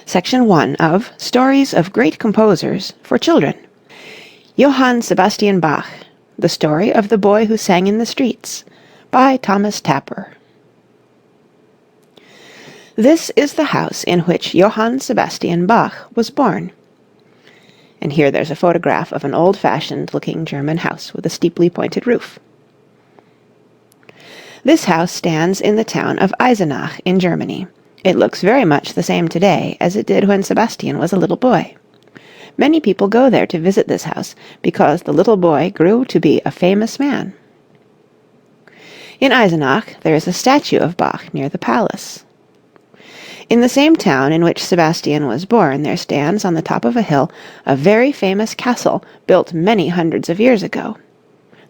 Section 1 of Stories of Great Composers for Children. Johann Sebastian Bach, The Story of the Boy Who Sang in the Streets, by Thomas Tapper. This is the house in which Johann Sebastian Bach was born. And here there's a photograph of an old-fashioned looking German house with a steeply pointed roof. This house stands in the town of Eisenach in Germany. It looks very much the same today as it did when Sebastian was a little boy. Many people go there to visit this house because the little boy grew to be a famous man. In Eisenach there is a statue of Bach near the palace. In the same town in which Sebastian was born there stands on the top of a hill a very famous castle built many hundreds of years ago.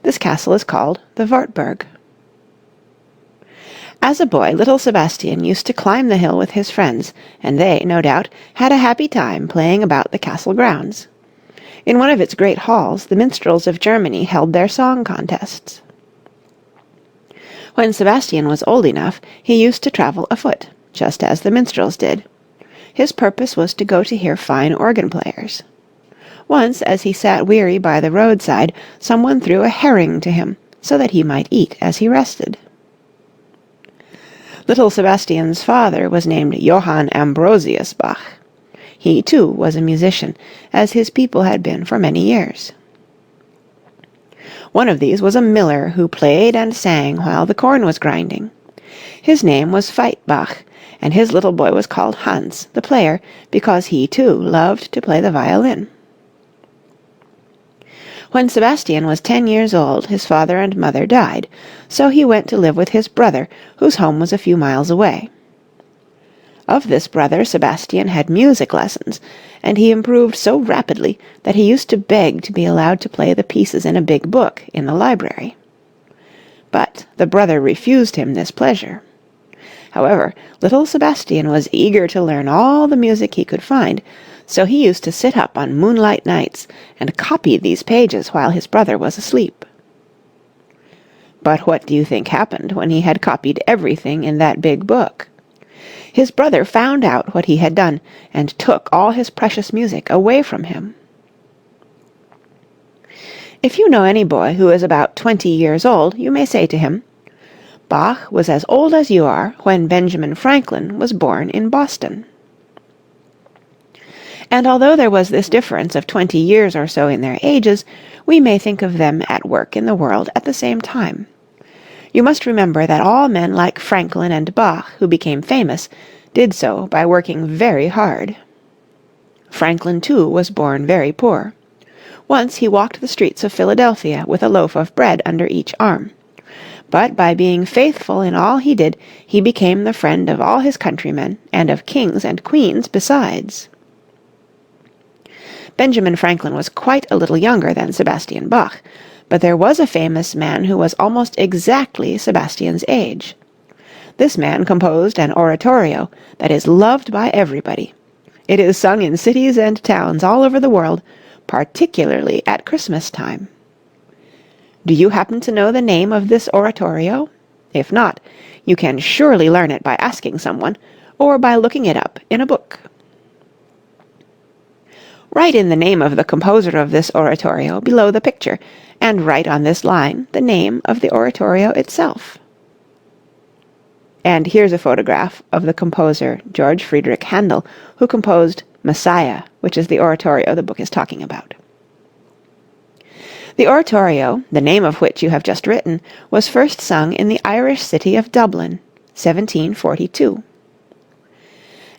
This castle is called the Wartburg. As a boy, little Sebastian used to climb the hill with his friends, and they, no doubt, had a happy time playing about the castle grounds. In one of its great halls, the minstrels of Germany held their song contests. When Sebastian was old enough, he used to travel afoot, just as the minstrels did. His purpose was to go to hear fine organ players. Once, as he sat weary by the roadside, someone threw a herring to him, so that he might eat as he rested. Little Sebastian's father was named Johann Ambrosius Bach. He, too, was a musician, as his people had been for many years. One of these was a miller who played and sang while the corn was grinding. His name was Veit Bach, and his little boy was called Hans, the player, because he, too, loved to play the violin. When Sebastian was 10 years old, his father and mother died, so he went to live with his brother, whose home was a few miles away. Of this brother, Sebastian had music lessons, and he improved so rapidly that he used to beg to be allowed to play the pieces in a big book in the library. But the brother refused him this pleasure. However, little Sebastian was eager to learn all the music he could find, so he used to sit up on moonlight nights and copy these pages while his brother was asleep. But what do you think happened when he had copied everything in that big book? His brother found out what he had done and took all his precious music away from him. If you know any boy who is about 20 years old, you may say to him, "Bach was as old as you are when Benjamin Franklin was born in Boston." And although there was this difference of 20 years or so in their ages, we may think of them at work in the world at the same time. You must remember that all men like Franklin and Bach who became famous did so by working very hard. Franklin, too, was born very poor. Once he walked the streets of Philadelphia with a loaf of bread under each arm. But by being faithful in all he did, he became the friend of all his countrymen and of kings and queens besides. Benjamin Franklin was quite a little younger than Sebastian Bach, but there was a famous man who was almost exactly Sebastian's age. This man composed an oratorio that is loved by everybody. It is sung in cities and towns all over the world, particularly at Christmas time. Do you happen to know the name of this oratorio? If not, you can surely learn it by asking someone, or by looking it up in a book. Write in the name of the composer of this oratorio below the picture, and write on this line the name of the oratorio itself. And here's a photograph of the composer George Friedrich Handel, who composed Messiah, which is the oratorio the book is talking about. The oratorio, the name of which you have just written, was first sung in the Irish city of Dublin, 1742.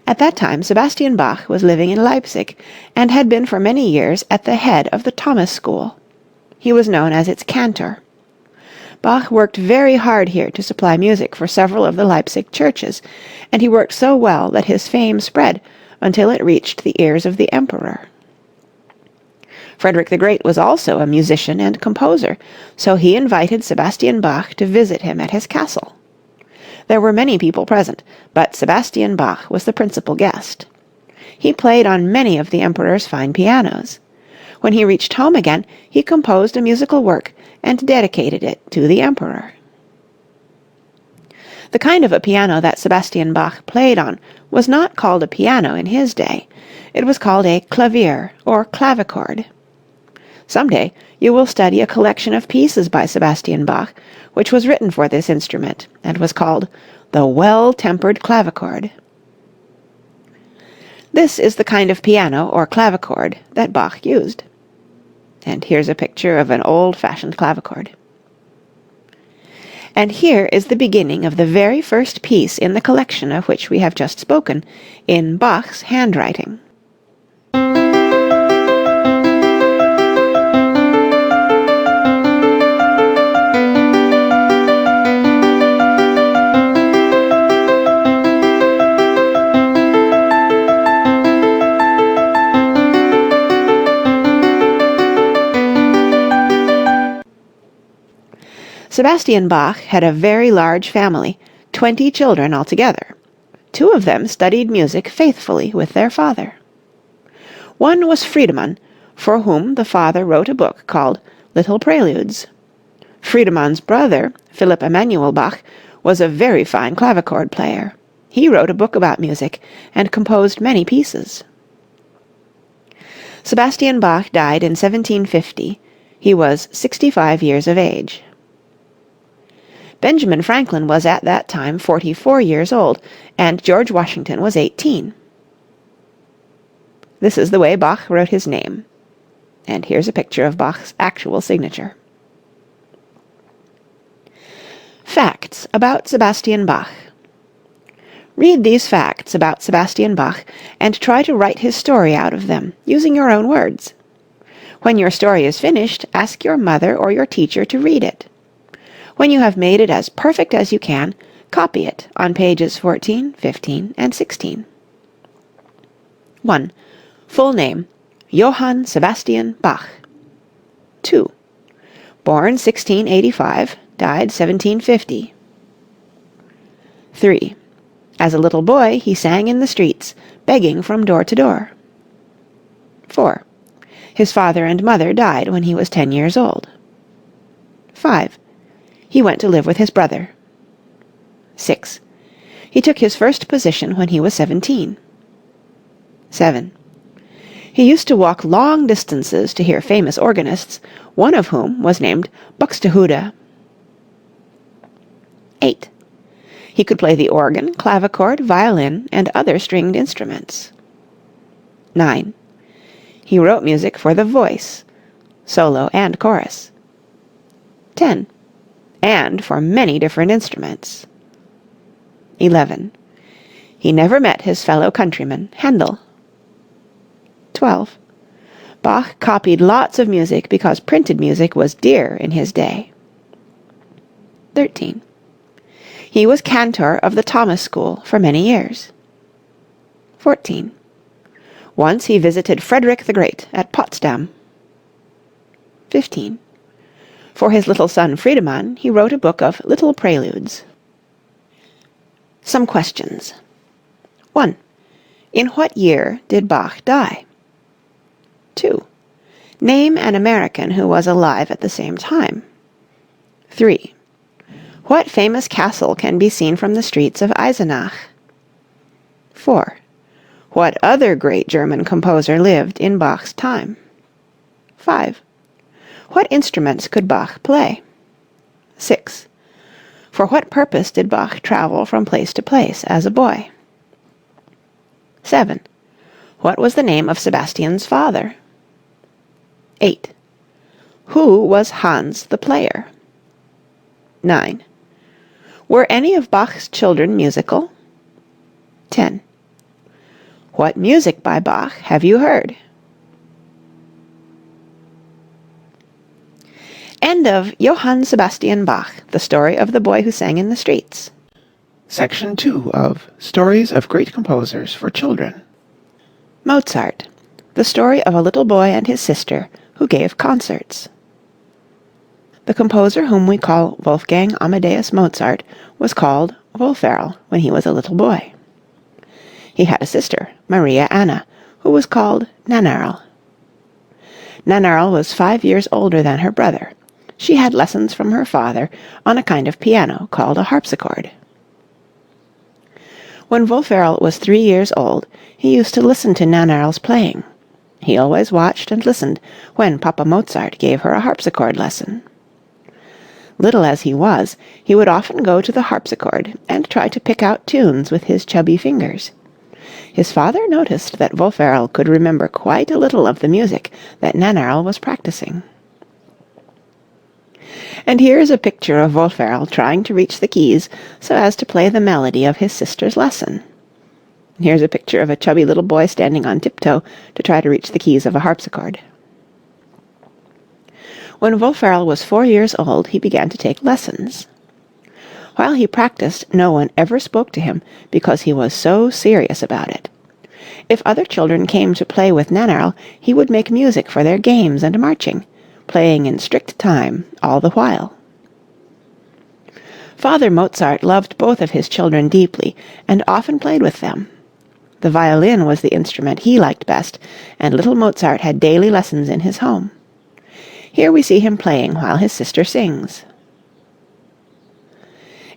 At that time Sebastian Bach was living in Leipzig, and had been for many years at the head of the Thomas School. He was known as its cantor. Bach worked very hard here to supply music for several of the Leipzig churches, and he worked so well that his fame spread until it reached the ears of the emperor. Frederick the Great was also a musician and composer, so he invited Sebastian Bach to visit him at his castle. There were many people present, but Sebastian Bach was the principal guest. He played on many of the emperor's fine pianos. When he reached home again, he composed a musical work and dedicated it to the emperor. The kind of a piano that Sebastian Bach played on was not called a piano in his day. It was called a clavier or clavichord. Some day you will study a collection of pieces by Sebastian Bach, which was written for this instrument, and was called the Well-Tempered Clavichord. This is the kind of piano or clavichord that Bach used. And here's a picture of an old-fashioned clavichord. And here is the beginning of the very first piece in the collection of which we have just spoken, in Bach's handwriting. Sebastian Bach had a very large family, 20 children altogether. 2 of them studied music faithfully with their father. One was Friedemann, for whom the father wrote a book called Little Preludes. Friedemann's brother, Philipp Emanuel Bach, was a very fine clavichord player. He wrote a book about music and composed many pieces. Sebastian Bach died in 1750. He was 65 years of age. Benjamin Franklin was at that time 44 years old, and George Washington was 18. This is the way Bach wrote his name. And here's a picture of Bach's actual signature. Facts about Sebastian Bach. Read these facts about Sebastian Bach and try to write his story out of them, using your own words. When your story is finished, ask your mother or your teacher to read it. When you have made it as perfect as you can, copy it on pages 14, 15, and 16. 1. Full name, Johann Sebastian Bach. 2. Born 1685, died 1750. 3. As a little boy, he sang in the streets, begging from door to door. 4. His father and mother died when he was 10 years old. 5. He went to live with his brother. 6. He took his first position when he was 17. 7. He used to walk long distances to hear famous organists, one of whom was named Buxtehude. 8. He could play the organ, clavichord, violin, and other stringed instruments. 9. He wrote music for the voice, solo and chorus. 10. And for many different instruments. 11. He never met his fellow countryman, Handel. 12. Bach copied lots of music because printed music was dear in his day. 13. He was cantor of the Thomas School for many years. 14. Once he visited Frederick the Great at Potsdam. 15. For his little son Friedemann, he wrote a book of Little Preludes. Some questions. 1. In what year did Bach die? 2. Name an American who was alive at the same time. 3. What famous castle can be seen from the streets of Eisenach? 4. What other great German composer lived in Bach's time? 5. What instruments could Bach play? 6. For what purpose did Bach travel from place to place as a boy? 7. What was the name of Sebastian's father? 8. Who was Hans the player? 9. Were any of Bach's children musical? 10. What music by Bach have you heard? End of Johann Sebastian Bach, the story of the boy who sang in the streets. Section 2 of Stories of Great Composers for Children. Mozart, the story of a little boy and his sister who gave concerts. The composer whom we call Wolfgang Amadeus Mozart was called Wolferl when he was a little boy. He had a sister, Maria Anna, who was called Nannerl. Nannerl was 5 years older than her brother. She had lessons from her father on a kind of piano called a harpsichord. When Wolf-Errol was 3 years old, he used to listen to Nannerl's playing. He always watched and listened when Papa Mozart gave her a harpsichord lesson. Little as he was, he would often go to the harpsichord and try to pick out tunes with his chubby fingers. His father noticed that Wolf-Errol could remember quite a little of the music that Nannerl was practicing. And here is a picture of Wolf-Errol trying to reach the keys so as to play the melody of his sister's lesson. Here's a picture of a chubby little boy standing on tiptoe to try to reach the keys of a harpsichord. When Wolf-Errol was 4 years old, he began to take lessons. While he practiced, no one ever spoke to him because he was so serious about it. If other children came to play with Nannerl, he would make music for their games and marching, playing in strict time all the while. Father Mozart loved both of his children deeply and often played with them. The violin was the instrument he liked best, and little Mozart had daily lessons in his home. Here we see him playing while his sister sings.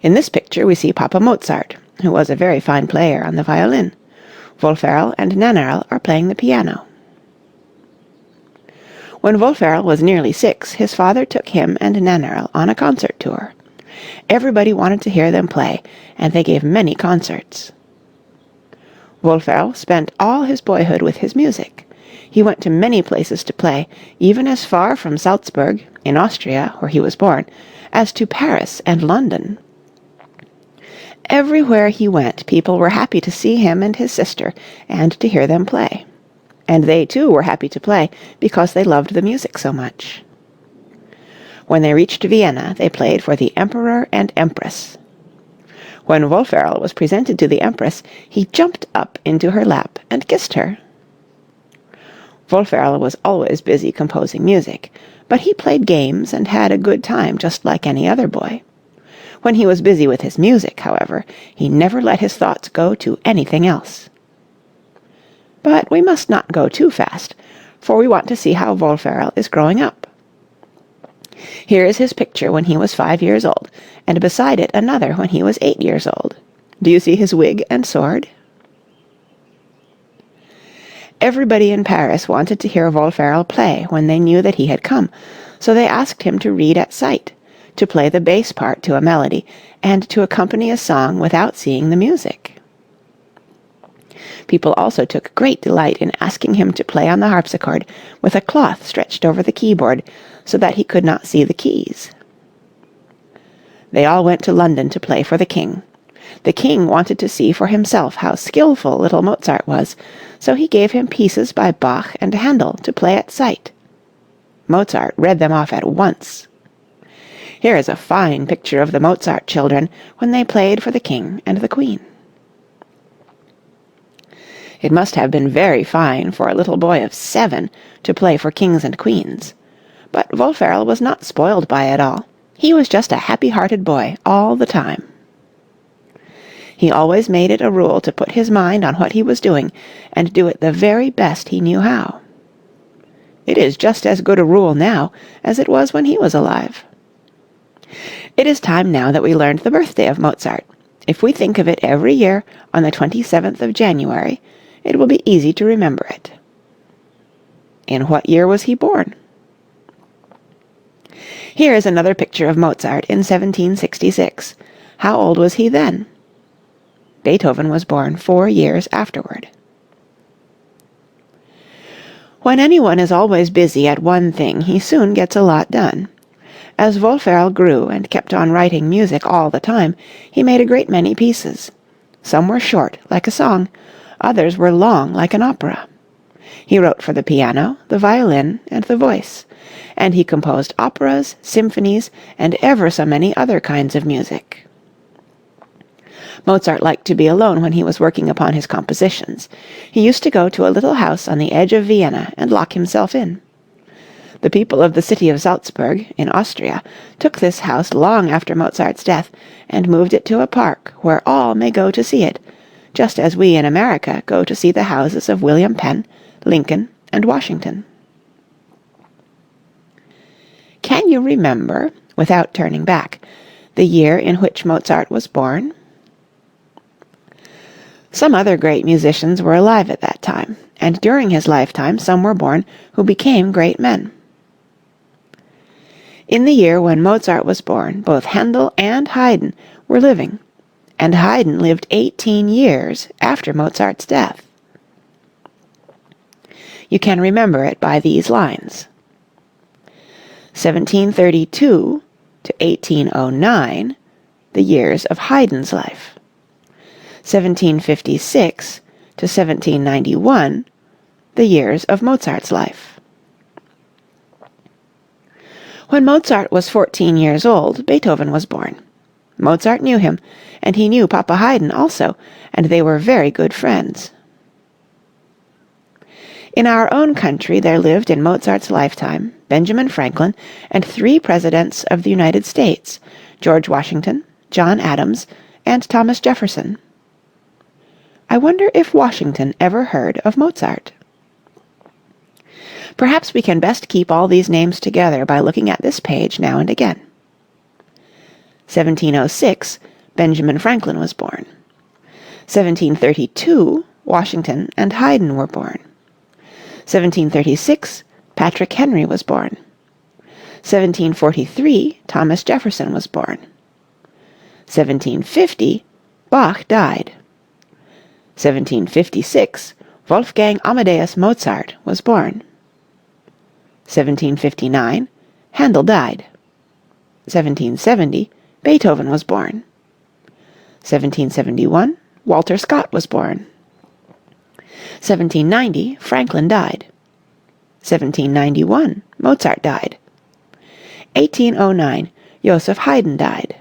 In this picture we see Papa Mozart, who was a very fine player on the violin. Wolf-Errol and Nannerl are playing the piano. When Wolf-Errol was nearly 6, his father took him and Nannerl on a concert tour. Everybody wanted to hear them play, and they gave many concerts. Wolf-Errol spent all his boyhood with his music. He went to many places to play, even as far from Salzburg, in Austria, where he was born, as to Paris and London. Everywhere he went, people were happy to see him and his sister, and to hear them play. And they, too, were happy to play, because they loved the music so much. When they reached Vienna, they played for the Emperor and Empress. When Wolf-Errol was presented to the Empress, he jumped up into her lap and kissed her. Wolf-Errol was always busy composing music, but he played games and had a good time just like any other boy. When he was busy with his music, however, he never let his thoughts go to anything else. But we must not go too fast, for we want to see how Wolf-Errol is growing up. Here is his picture when he was 5 years old, and beside it another when he was 8 years old. Do you see his wig and sword? Everybody in Paris wanted to hear Wolf-Errol play when they knew that he had come, so they asked him to read at sight, to play the bass part to a melody, and to accompany a song without seeing the music. People also took great delight in asking him to play on the harpsichord with a cloth stretched over the keyboard so that he could not see the keys. They all went to London to play for the king. The king wanted to see for himself how skillful little Mozart was, so he gave him pieces by Bach and Handel to play at sight. Mozart read them off at once. Here is a fine picture of the Mozart children when they played for the king and the queen. It must have been very fine for a little boy of 7 to play for kings and queens. But Wolf-Errol was not spoiled by it all. He was just a happy-hearted boy all the time. He always made it a rule to put his mind on what he was doing and do it the very best he knew how. It is just as good a rule now as it was when he was alive. It is time now that we learned the birthday of Mozart. If we think of it every year on the 27th of January, it will be easy to remember it. In what year was he born? Here is another picture of Mozart in 1766. How old was he then? Beethoven was born 4 years afterward. When anyone is always busy at one thing, he soon gets a lot done. As Wolf-Errol grew and kept on writing music all the time, he made a great many pieces. Some were short, like a song. Others were long, like an opera. He wrote for the piano, the violin, and the voice, and he composed operas, symphonies, and ever so many other kinds of music. Mozart liked to be alone when he was working upon his compositions. He used to go to a little house on the edge of Vienna and lock himself in. The people of the city of Salzburg, in Austria, took this house long after Mozart's death and moved it to a park where all may go to see it, just as we in America go to see the houses of William Penn, Lincoln, and Washington. Can you remember, without turning back, the year in which Mozart was born? Some other great musicians were alive at that time, and during his lifetime some were born who became great men. In the year when Mozart was born, both Handel and Haydn were living, and Haydn lived 18 years after Mozart's death. You can remember it by these lines. 1732 to 1809, the years of Haydn's life. 1756 to 1791, the years of Mozart's life. When Mozart was 14 years old, Beethoven was born. Mozart knew him, and he knew Papa Haydn also, and they were very good friends. In our own country there lived in Mozart's lifetime Benjamin Franklin and 3 presidents of the United States, George Washington, John Adams, and Thomas Jefferson. I wonder if Washington ever heard of Mozart. Perhaps we can best keep all these names together by looking at this page now and again. 1706, Benjamin Franklin was born. 1732, Washington and Haydn were born. 1736, Patrick Henry was born. 1743, Thomas Jefferson was born. 1750, Bach died. 1756, Wolfgang Amadeus Mozart was born. 1759, Handel died. 1770, Beethoven was born. 1771, Walter Scott was born. 1790, Franklin died. 1791, Mozart died. 1809, Yosef Haydn died.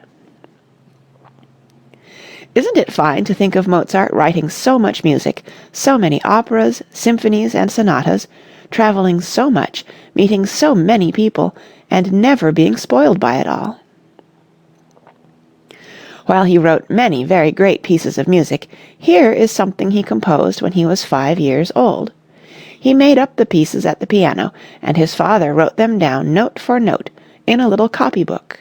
Isn't it fine to think of Mozart writing so much music, so many operas, symphonies, and sonatas, traveling so much, meeting so many people, and never being spoiled by it all? While he wrote many very great pieces of music, here is something he composed when he was 5 years old. He made up the pieces at the piano, and his father wrote them down note for note in a little copybook.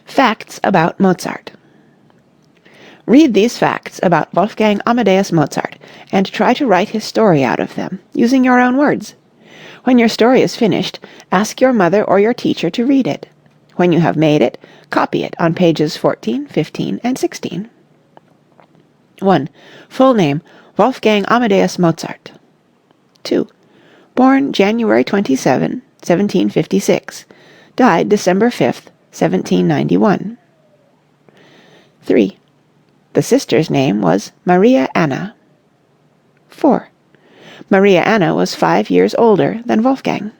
Facts about Mozart. Read these facts about Wolfgang Amadeus Mozart and try to write his story out of them, using your own words. When your story is finished, ask your mother or your teacher to read it. When you have made it, copy it on pages 14, 15, and 16. 1. Full name, Wolfgang Amadeus Mozart. 2. Born January 27, 1756. Died December 5th, 1791. 3. The sister's name was Maria Anna. 4. Maria Anna was 5 years older than Wolfgang.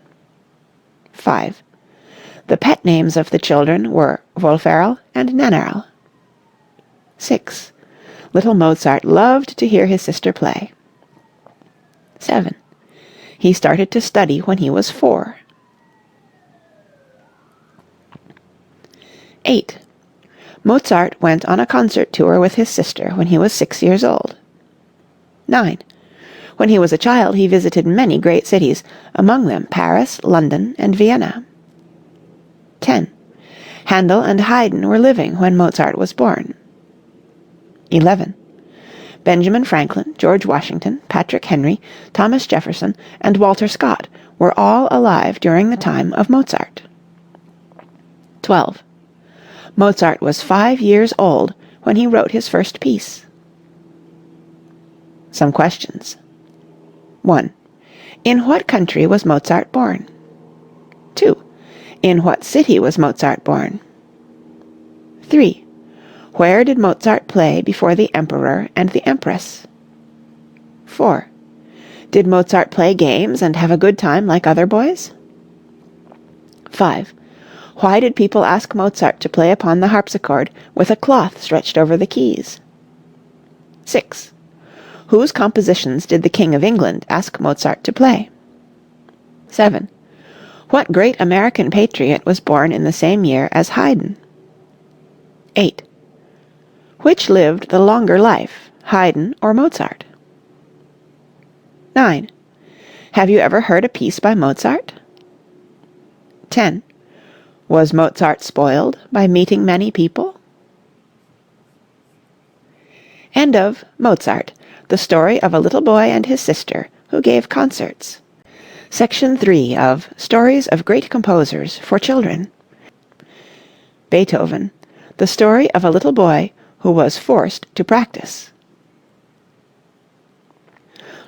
5. The pet names of the children were Wolferl and Nannerl. 6. Little Mozart loved to hear his sister play. 7. He started to study when he was 4. 8. Mozart went on a concert tour with his sister when he was 6 years old. 9. When he was a child, he visited many great cities, among them Paris, London, and Vienna. 10. Handel and Haydn were living when Mozart was born. 11. Benjamin Franklin, George Washington, Patrick Henry, Thomas Jefferson, and Walter Scott were all alive during the time of Mozart. 12. Mozart was 5 years old when he wrote his first piece. Some questions. 1. In what country was Mozart born? 2. In what city was Mozart born? 3. Where did Mozart play before the Emperor and the Empress? 4. Did Mozart play games and have a good time like other boys? 5. Why did people ask Mozart to play upon the harpsichord with a cloth stretched over the keys? 6. Whose compositions did the King of England ask Mozart to play? 7. What great American patriot was born in the same year as Haydn? 8. Which lived the longer life, Haydn or Mozart? 9. Have you ever heard a piece by Mozart? 10. Was Mozart spoiled by meeting many people? End of Mozart, the story of a little boy and his sister who gave concerts. Section 3 of Stories of Great Composers for Children. Beethoven, the story of a little boy who was forced to practice.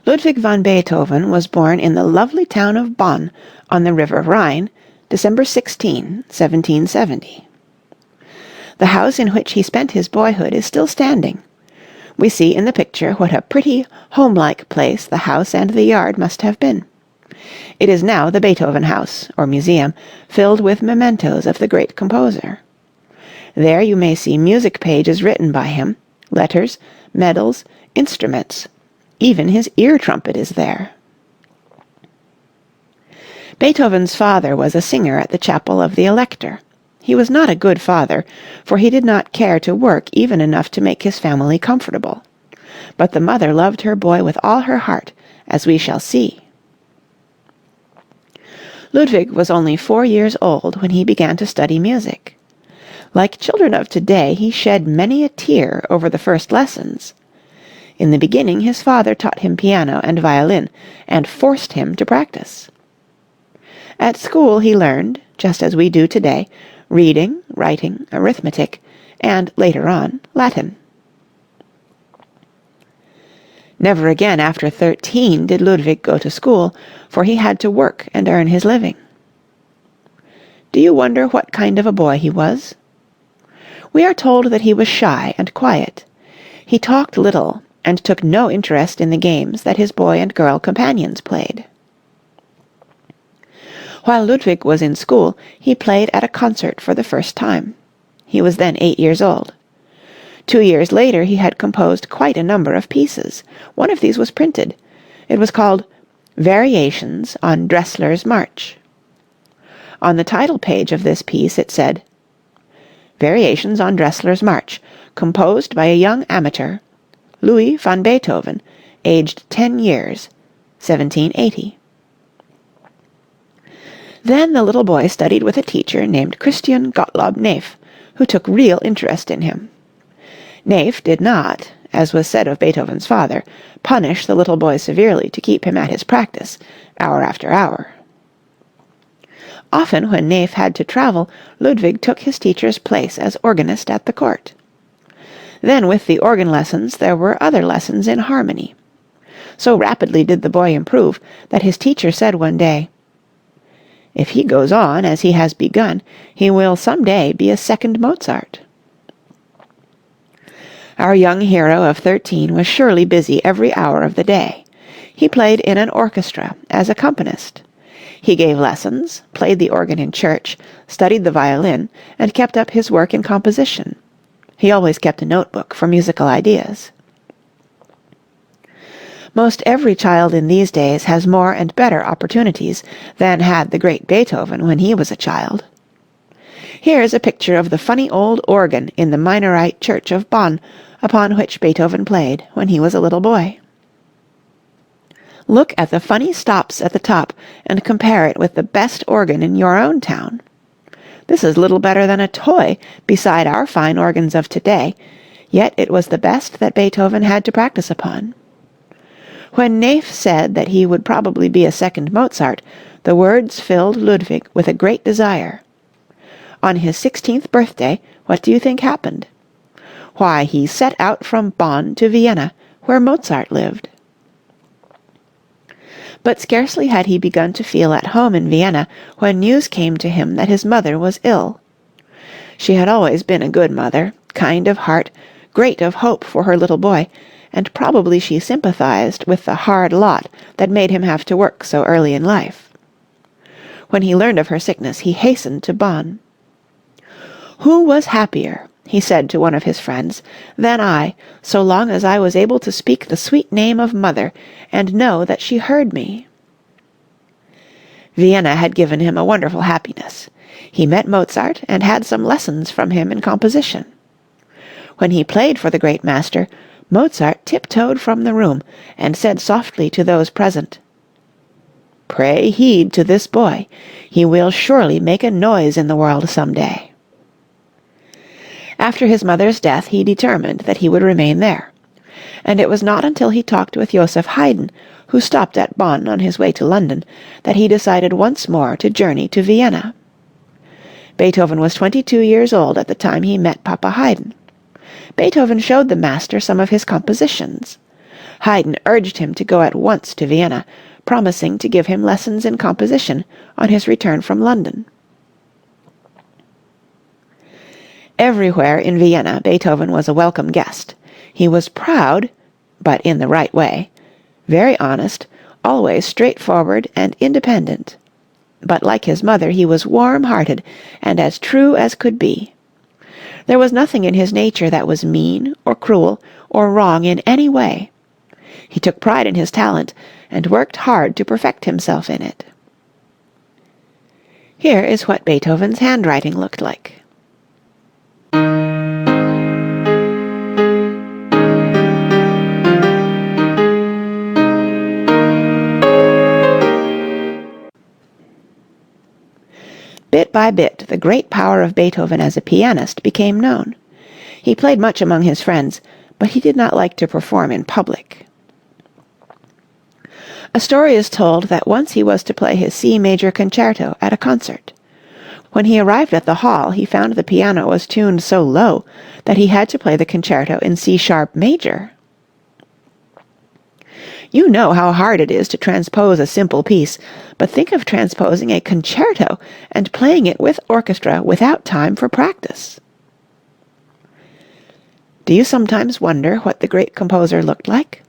Ludwig van Beethoven was born in the lovely town of Bonn on the River Rhine, December 16, 1770. The house in which he spent his boyhood is still standing. We see in the picture what a pretty, home-like place the house and the yard must have been. It is now the Beethoven House, or museum, filled with mementos of the great composer. There you may see music pages written by him, letters, medals, instruments. Even his ear trumpet is there. Beethoven's father was a singer at the chapel of the Elector. He was not a good father, for he did not care to work even enough to make his family comfortable. But the mother loved her boy with all her heart, as we shall see. Ludwig was only 4 years old when he began to study music. Like children of today, he shed many a tear over the first lessons. In the beginning, his father taught him piano and violin, and forced him to practice. At school he learned, just as we do today, reading, writing, arithmetic, and, later on, Latin. Never again after 13 did Ludwig go to school, for he had to work and earn his living. Do you wonder what kind of a boy he was? We are told that he was shy and quiet. He talked little, and took no interest in the games that his boy and girl companions played. While Ludwig was in school, he played at a concert for the first time. He was then 8 years old. 2 years later he had composed quite a number of pieces. One of these was printed. It was called Variations on Dressler's March. On the title page of this piece it said, Variations on Dressler's March, composed by a young amateur, Louis van Beethoven, aged 10 years, 1780. Then the little boy studied with a teacher named Christian Gottlob Neef, who took real interest in him. Neef did not, as was said of Beethoven's father, punish the little boy severely to keep him at his practice, hour after hour. Often when Neef had to travel, Ludwig took his teacher's place as organist at the court. Then with the organ lessons there were other lessons in harmony. So rapidly did the boy improve that his teacher said one day, "If he goes on as he has begun, he will some day be a second Mozart." Our young hero of 13 was surely busy every hour of the day. He played in an orchestra as accompanist. He gave lessons, played the organ in church, studied the violin, and kept up his work in composition. He always kept a notebook for musical ideas. Most every child in these days has more and better opportunities than had the great Beethoven when he was a child. Here is a picture of the funny old organ in the Minorite church of Bonn, upon which Beethoven played when he was a little boy. Look at the funny stops at the top and compare it with the best organ in your own town. This is little better than a toy beside our fine organs of today, yet it was the best that Beethoven had to practice upon. When Neef said that he would probably be a second Mozart, the words filled Ludwig with a great desire. On his 16th birthday, what do you think happened? Why, he set out from Bonn to Vienna, where Mozart lived. But scarcely had he begun to feel at home in Vienna when news came to him that his mother was ill. She had always been a good mother, kind of heart, great of hope for her little boy, and probably she sympathized with the hard lot that made him have to work so early in life. When he learned of her sickness, he hastened to Bonn. "Who was happier," he said to one of his friends, "than I, so long as I was able to speak the sweet name of mother, and know that she heard me?" Vienna had given him a wonderful happiness. He met Mozart and had some lessons from him in composition. When he played for the great master, Mozart tiptoed from the room and said softly to those present, "Pray heed to this boy. He will surely make a noise in the world some day." After his mother's death he determined that he would remain there. And it was not until he talked with Yosef Haydn, who stopped at Bonn on his way to London, that he decided once more to journey to Vienna. Beethoven was 22 years old at the time he met Papa Haydn. Beethoven showed the master some of his compositions. Haydn urged him to go at once to Vienna, promising to give him lessons in composition on his return from London. Everywhere in Vienna Beethoven was a welcome guest. He was proud, but in the right way, very honest, always straightforward and independent. But like his mother, he was warm-hearted and as true as could be. There was nothing in his nature that was mean or cruel or wrong in any way. He took pride in his talent and worked hard to perfect himself in it. Here is what Beethoven's handwriting looked like. Bit by bit, the great power of Beethoven as a pianist became known. He played much among his friends, but he did not like to perform in public. A story is told that once he was to play his C major concerto at a concert. When he arrived at the hall, he found the piano was tuned so low that he had to play the concerto in C sharp major. You know how hard it is to transpose a simple piece, but think of transposing a concerto and playing it with orchestra without time for practice. Do you sometimes wonder what the great composer looked like?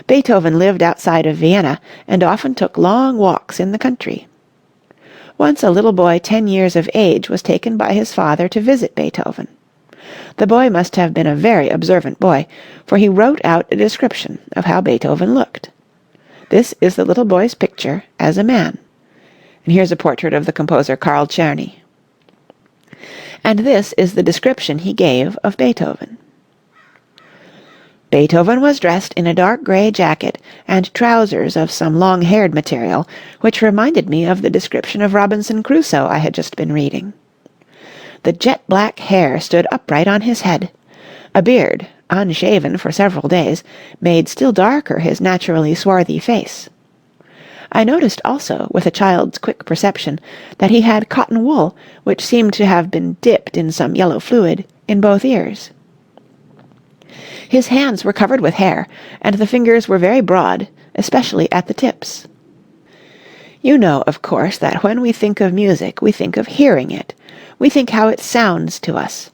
Beethoven lived outside of Vienna and often took long walks in the country. Once a little boy 10 years of age was taken by his father to visit Beethoven. The boy must have been a very observant boy, for he wrote out a description of how Beethoven looked. This is the little boy's picture as a man. And here's a portrait of the composer Karl Czerny. And this is the description he gave of Beethoven. Beethoven was dressed in a dark gray jacket and trousers of some long-haired material, which reminded me of the description of Robinson Crusoe I had just been reading. The jet-black hair stood upright on his head. A beard, unshaven for several days, made still darker his naturally swarthy face. I noticed also, with a child's quick perception, that he had cotton wool, which seemed to have been dipped in some yellow fluid, in both ears. His hands were covered with hair, and the fingers were very broad, especially at the tips. You know, of course, that when we think of music, we think of hearing it. We think how it sounds to us.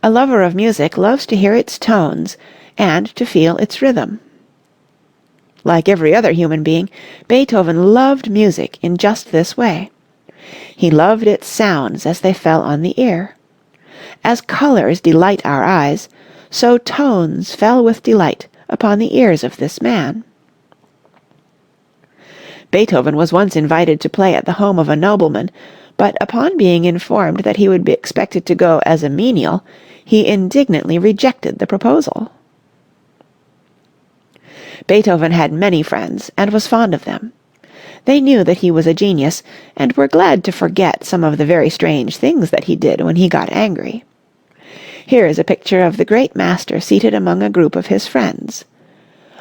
A lover of music loves to hear its tones and to feel its rhythm. Like every other human being, Beethoven loved music in just this way. He loved its sounds as they fell on the ear. As colours delight our eyes, so tones fell with delight upon the ears of this man. Beethoven was once invited to play at the home of a nobleman, but upon being informed that he would be expected to go as a menial, he indignantly rejected the proposal. Beethoven had many friends, and was fond of them. They knew that he was a genius, and were glad to forget some of the very strange things that he did when he got angry. Here is a picture of the great master seated among a group of his friends.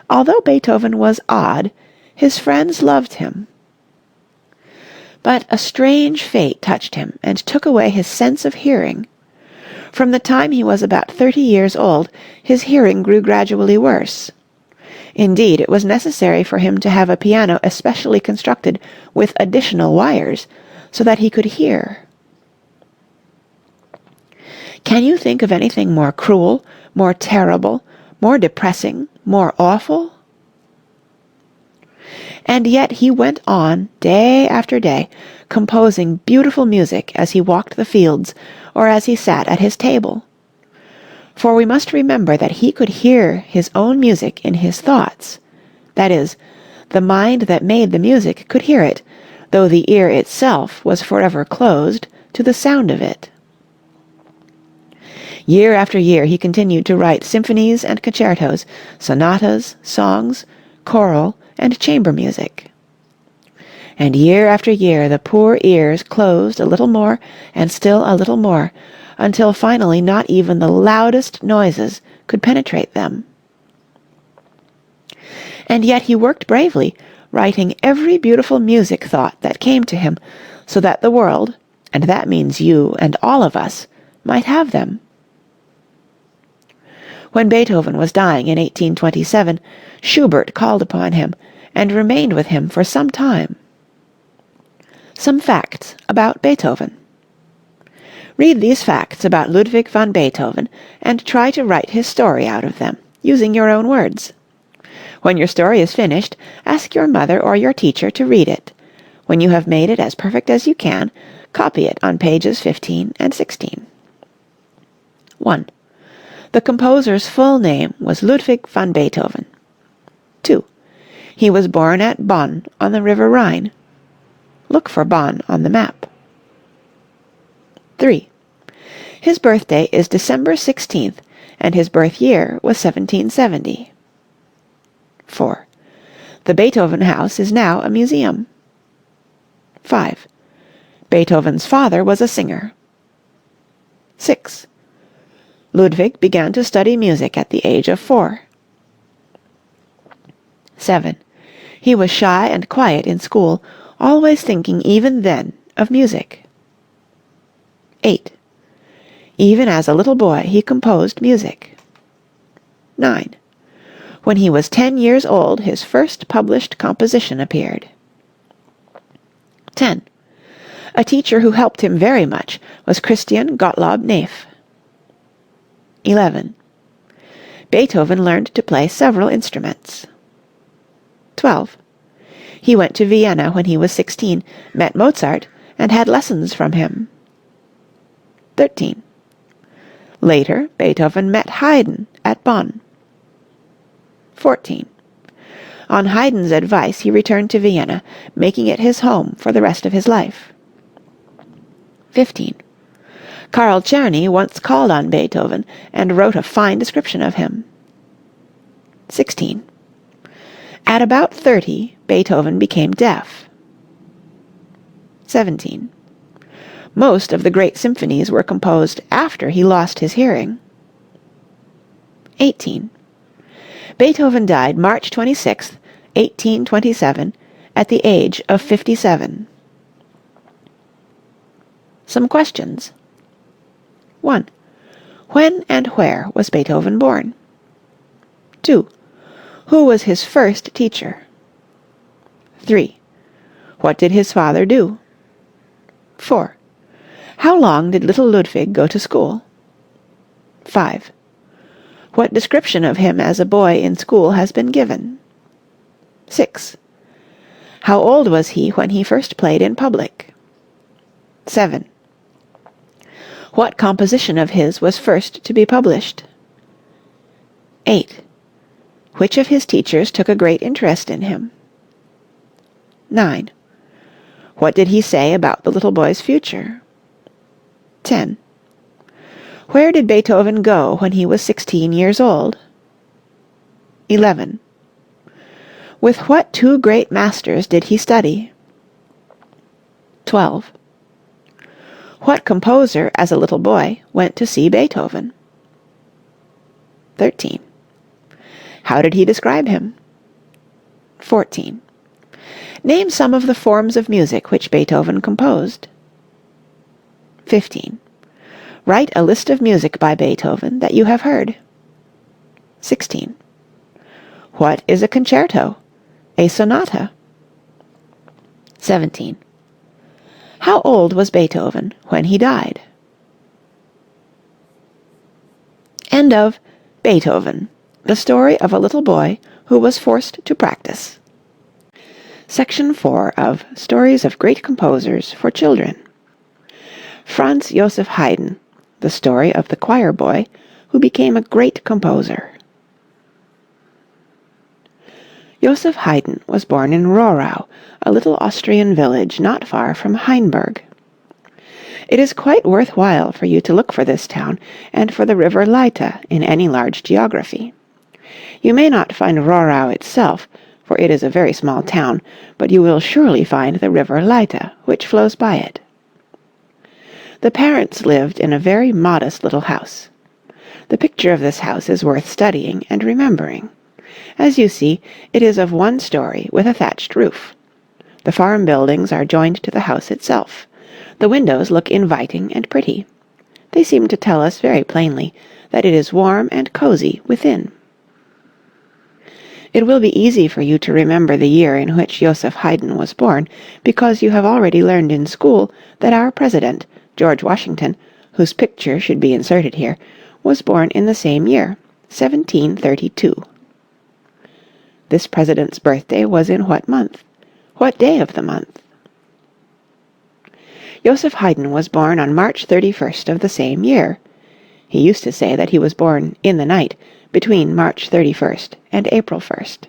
Although Beethoven was odd, his friends loved him. But a strange fate touched him and took away his sense of hearing. From the time he was about 30 years old, his hearing grew gradually worse. Indeed, it was necessary for him to have a piano especially constructed with additional wires, so that he could hear. Can you think of anything more cruel, more terrible, more depressing, more awful? And yet he went on, day after day, composing beautiful music as he walked the fields, or as he sat at his table. For we must remember that he could hear his own music in his thoughts. That is, the mind that made the music could hear it, though the ear itself was forever closed to the sound of it. Year after year he continued to write symphonies and concertos, sonatas, songs, choral, and chamber music. And year after year the poor ears closed a little more and still a little more, until finally not even the loudest noises could penetrate them. And yet he worked bravely, writing every beautiful music thought that came to him, so that the world, and that means you and all of us, might have them. When Beethoven was dying in 1827, Schubert called upon him, and remained with him for some time. Some facts about Beethoven. Read these facts about Ludwig van Beethoven, and try to write his story out of them, using your own words. When your story is finished, ask your mother or your teacher to read it. When you have made it as perfect as you can, copy it on pages 15 and 16. 1. The composer's full name was Ludwig van Beethoven. 2. He was born at Bonn on the River Rhine. Look for Bonn on the map. 3. His birthday is December 16th, and his birth year was 1770. 4. The Beethoven House is now a museum. 5. Beethoven's father was a singer. 6. Ludwig began to study music at the age of 4. 7. He was shy and quiet in school, always thinking even then of music. 8. Even as a little boy he composed music. 9. When he was 10 years old his first published composition appeared. 10. A teacher who helped him very much was Christian Gottlob Neff. 11. Beethoven learned to play several instruments. 12. He went to Vienna when he was 16, met Mozart, and had lessons from him. 13. Later, Beethoven met Haydn at Bonn. 14. On Haydn's advice he returned to Vienna, making it his home for the rest of his life. 15. Carl Czerny once called on Beethoven and wrote a fine description of him. 16. At about 30, Beethoven became deaf. 17. Most of the great symphonies were composed after he lost his hearing. 18. Beethoven died March 26, 1827, at the age of 57. Some questions. 1. When and where was Beethoven born? 2. Who was his first teacher? 3. What did his father do? 4. How long did little Ludwig go to school? 5. What description of him as a boy in school has been given? 6. How old was he when he first played in public? 7. What composition of his was first to be published? 8. Which of his teachers took a great interest in him? 9. What did he say about the little boy's future? 10. Where did Beethoven go when he was 16 years old? 11. With what two great masters did he study? 12. What composer, as a little boy, went to see Beethoven? 13. How did he describe him? 14. Name some of the forms of music which Beethoven composed. 15. Write a list of music by Beethoven that you have heard. 16. What is a concerto? A sonata? 17. How old was Beethoven when he died? End of Beethoven, the story of a little boy who was forced to practice. Section 4 of Stories of Great Composers for Children. Franz Josef Haydn, the story of the choir boy who became a great composer. Josef Haydn was born in Rohrau, a little Austrian village not far from Hainburg. It is quite worthwhile for you to look for this town and for the river Leitha in any large geography. You may not find Rohrau itself, for it is a very small town, but you will surely find the river Leitha, which flows by it. The parents lived in a very modest little house. The picture of this house is worth studying and remembering. As you see, it is of one story with a thatched roof. The farm buildings are joined to the house itself. The windows look inviting and pretty. They seem to tell us very plainly that it is warm and cozy within. It will be easy for you to remember the year in which Josef Haydn was born, because you have already learned in school that our president, George Washington, whose picture should be inserted here, was born in the same year, 1732. This president's birthday was in what month? What day of the month? Josef Haydn was born on March 31st of the same year. He used to say that he was born in the night between March 31st and April 1st.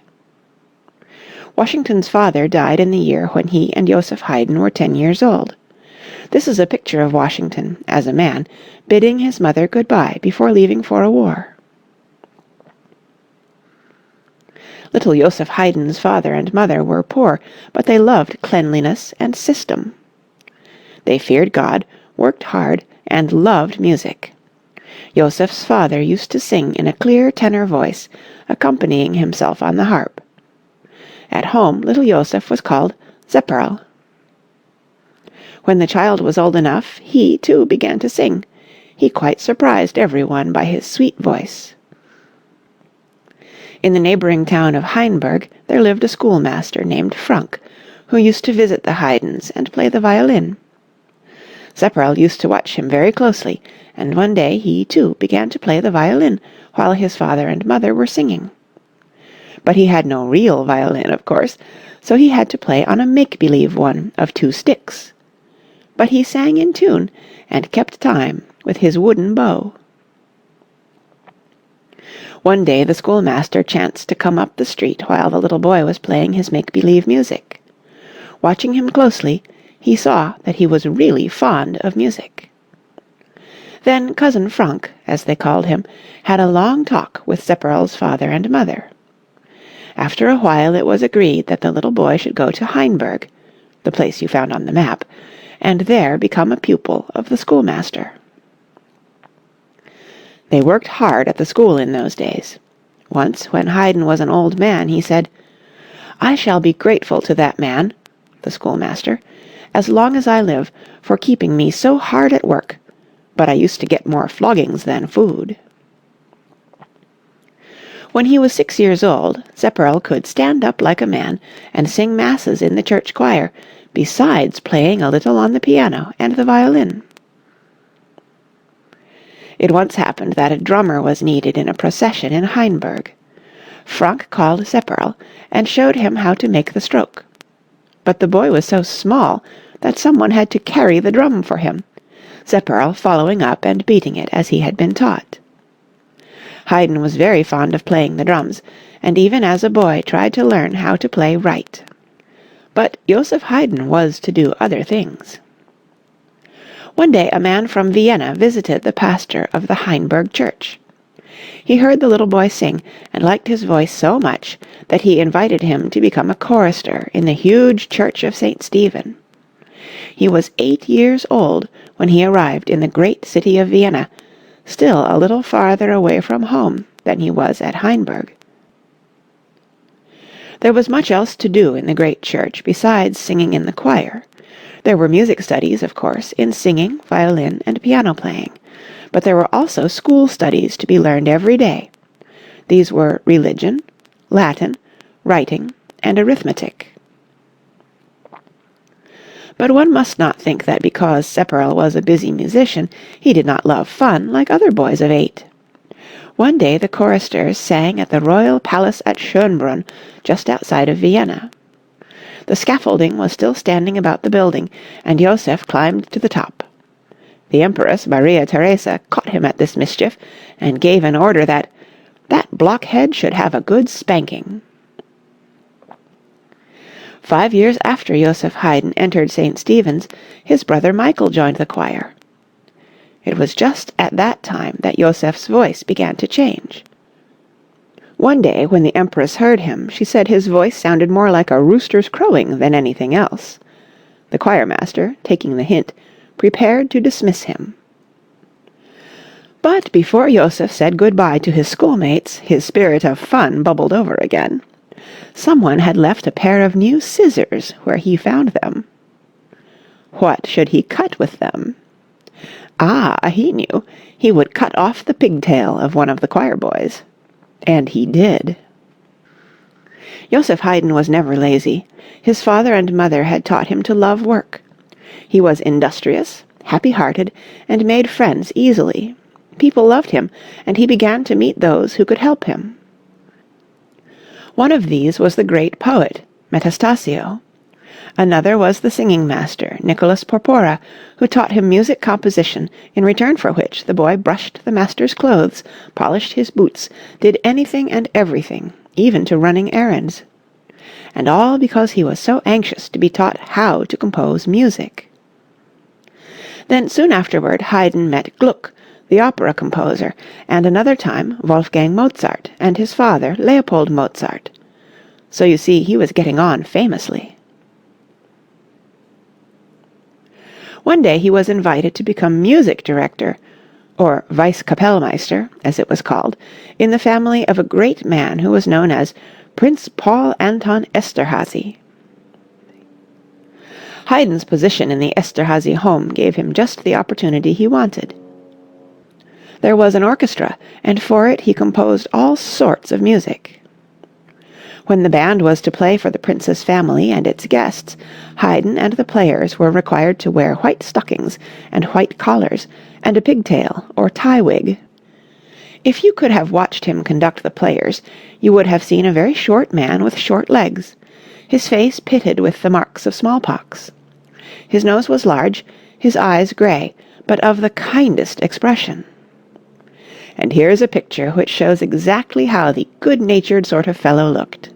Washington's father died in the year when he and Josef Haydn were 10 years old. This is a picture of Washington, as a man, bidding his mother goodbye before leaving for a war. Little Josef Haydn's father and mother were poor, but they loved cleanliness and system. They feared God, worked hard, and loved music. Josef's father used to sing in a clear tenor voice, accompanying himself on the harp. At home, little Josef was called Zepperl. When the child was old enough, he, too, began to sing. He quite surprised everyone by his sweet voice. In the neighboring town of Hainburg there lived a schoolmaster named Frank, who used to visit the Haydns and play the violin. Zepperl used to watch him very closely, and one day he, too, began to play the violin while his father and mother were singing. But he had no real violin, of course, so he had to play on a make-believe one of 2 sticks. But he sang in tune and kept time with his wooden bow. One day the schoolmaster chanced to come up the street while the little boy was playing his make-believe music. Watching him closely, he saw that he was really fond of music. Then Cousin Frank, as they called him, had a long talk with Zepperl's father and mother. After a while it was agreed that the little boy should go to Hainburg, the place you found on the map, and there become a pupil of the schoolmaster. They worked hard at the school in those days. Once, when Haydn was an old man, he said, "I shall be grateful to that man," the schoolmaster, "as long as I live, for keeping me so hard at work, but I used to get more floggings than food." When he was 6 years old, Zepperl could stand up like a man and sing masses in the church choir, besides playing a little on the piano and the violin. It once happened that a drummer was needed in a procession in Hainburg. Frank called Zepperl and showed him how to make the stroke. But the boy was so small that someone had to carry the drum for him, Sepperl following up and beating it as he had been taught. Haydn was very fond of playing the drums, and even as a boy tried to learn how to play right. But Yosef Haydn was to do other things. One day a man from Vienna visited the pastor of the Hainburg church. He heard the little boy sing and liked his voice so much that he invited him to become a chorister in the huge church of St. Stephen. He was 8 years old when he arrived in the great city of Vienna, still a little farther away from home than he was at Hainburg. There was much else to do in the great church besides singing in the choir. There were music studies, of course, in singing, violin, and piano playing, but there were also school studies to be learned every day. These were religion, Latin, writing, and arithmetic. But one must not think that because Sepperl was a busy musician, he did not love fun like other boys of 8. One day the choristers sang at the royal palace at Schönbrunn, just outside of Vienna. The scaffolding was still standing about the building, and Josef climbed to the top. The Empress Maria Theresa caught him at this mischief, and gave an order that blockhead should have a good spanking. 5 years after Yosef Haydn entered St. Stephen's, his brother Michael joined the choir. It was just at that time that Josef's voice began to change. One day, when the Empress heard him, she said his voice sounded more like a rooster's crowing than anything else. The choirmaster, taking the hint, prepared to dismiss him. But before Josef said good-bye to his schoolmates, his spirit of fun bubbled over again. Someone had left a pair of new scissors where he found them. What should he cut with them? Ah, he knew. He would cut off the pigtail of one of the choir boys. And he did. Yosef Haydn was never lazy. His father and mother had taught him to love work. He was industrious, happy-hearted, and made friends easily. People loved him, and he began to meet those who could help him. One of these was the great poet, Metastasio. Another was the singing master, Nicholas Porpora, who taught him music composition, in return for which the boy brushed the master's clothes, polished his boots, did anything and everything, even to running errands. And all because he was so anxious to be taught how to compose music. Then soon afterward Haydn met Gluck, the opera composer, and another time Wolfgang Mozart and his father Leopold Mozart. So you see he was getting on famously. One day he was invited to become music director, or Vice-Kapellmeister, as it was called, in the family of a great man who was known as Prince Paul Anton Esterházy. Haydn's position in the Esterházy home gave him just the opportunity he wanted. There was an orchestra, and for it he composed all sorts of music. When the band was to play for the prince's family and its guests, Haydn and the players were required to wear white stockings and white collars and a pigtail or tie wig. If you could have watched him conduct the players, you would have seen a very short man with short legs, his face pitted with the marks of smallpox. His nose was large, his eyes grey, but of the kindest expression. And here's a picture which shows exactly how the good-natured sort of fellow looked.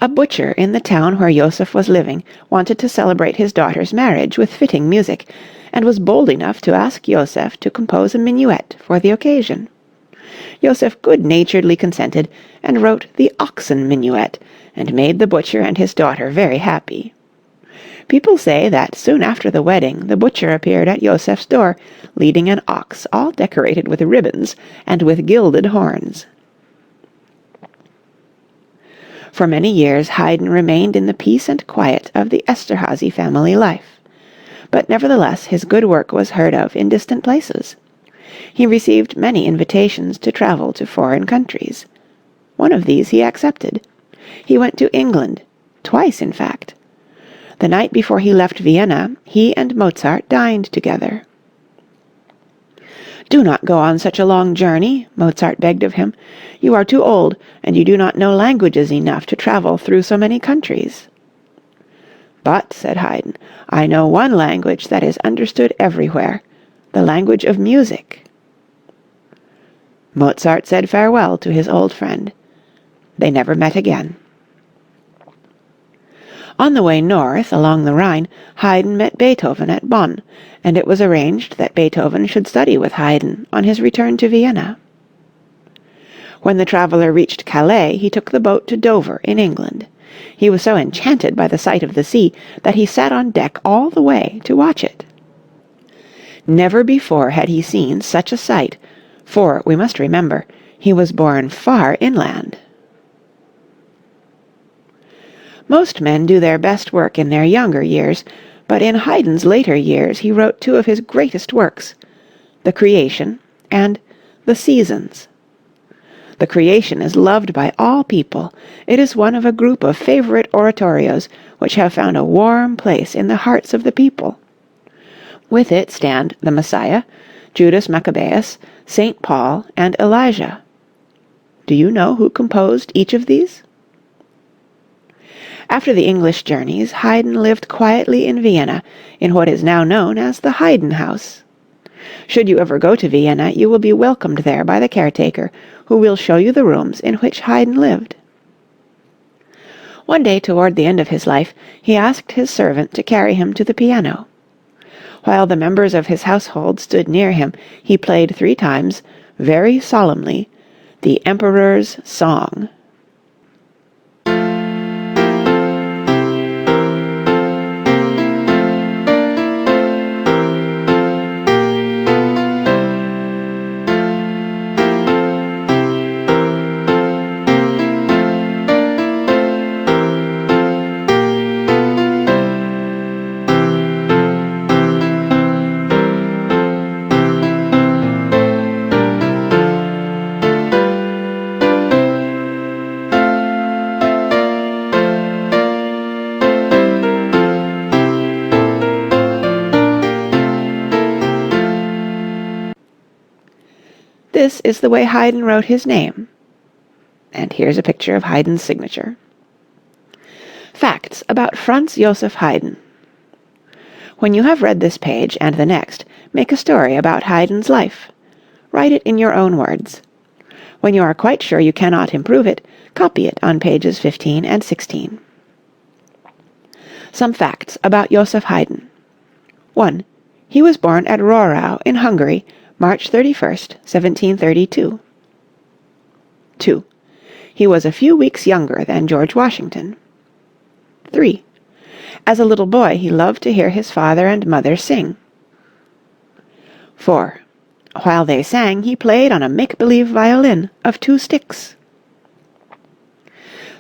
A butcher in the town where Josef was living wanted to celebrate his daughter's marriage with fitting music, and was bold enough to ask Josef to compose a minuet for the occasion. Josef good-naturedly consented, and wrote the Oxen Minuet, and made the butcher and his daughter very happy. People say that soon after the wedding the butcher appeared at Josef's door, leading an ox all decorated with ribbons and with gilded horns. For many years Haydn remained in the peace and quiet of the Esterházy family life. But nevertheless his good work was heard of in distant places. He received many invitations to travel to foreign countries. One of these he accepted. He went to England, twice in fact. The night before he left Vienna, he and Mozart dined together. "Do not go on such a long journey," Mozart begged of him. "You are too old, and you do not know languages enough to travel through so many countries." "But," said Haydn, "I know one language that is understood everywhere, the language of music." Mozart said farewell to his old friend. They never met again. On the way north, along the Rhine, Haydn met Beethoven at Bonn, and it was arranged that Beethoven should study with Haydn on his return to Vienna. When the traveller reached Calais, he took the boat to Dover, in England. He was so enchanted by the sight of the sea that he sat on deck all the way to watch it. Never before had he seen such a sight, for, we must remember, he was born far inland. Most men do their best work in their younger years, but in Haydn's later years he wrote two of his greatest works, The Creation and The Seasons. The Creation is loved by all people. It is one of a group of favorite oratorios which have found a warm place in the hearts of the people. With it stand the Messiah, Judas Maccabeus, St. Paul, and Elijah. Do you know who composed each of these? After the English journeys, Haydn lived quietly in Vienna, in what is now known as the Haydn House. Should you ever go to Vienna, you will be welcomed there by the caretaker, who will show you the rooms in which Haydn lived. One day toward the end of his life, he asked his servant to carry him to the piano. While the members of his household stood near him, he played 3 times, very solemnly, the Emperor's Song. This is the way Haydn wrote his name. And here's a picture of Haydn's signature. Facts about Franz Josef Haydn. When you have read this page and the next, make a story about Haydn's life. Write it in your own words. When you are quite sure you cannot improve it, copy it on pages 15 and 16. Some facts about Josef Haydn. 1. He was born at Rohrau in Hungary, March 31st, 1732. 2. He was a few weeks younger than George Washington. 3. As a little boy, he loved to hear his father and mother sing. 4. While they sang, he played on a make-believe violin of 2 sticks.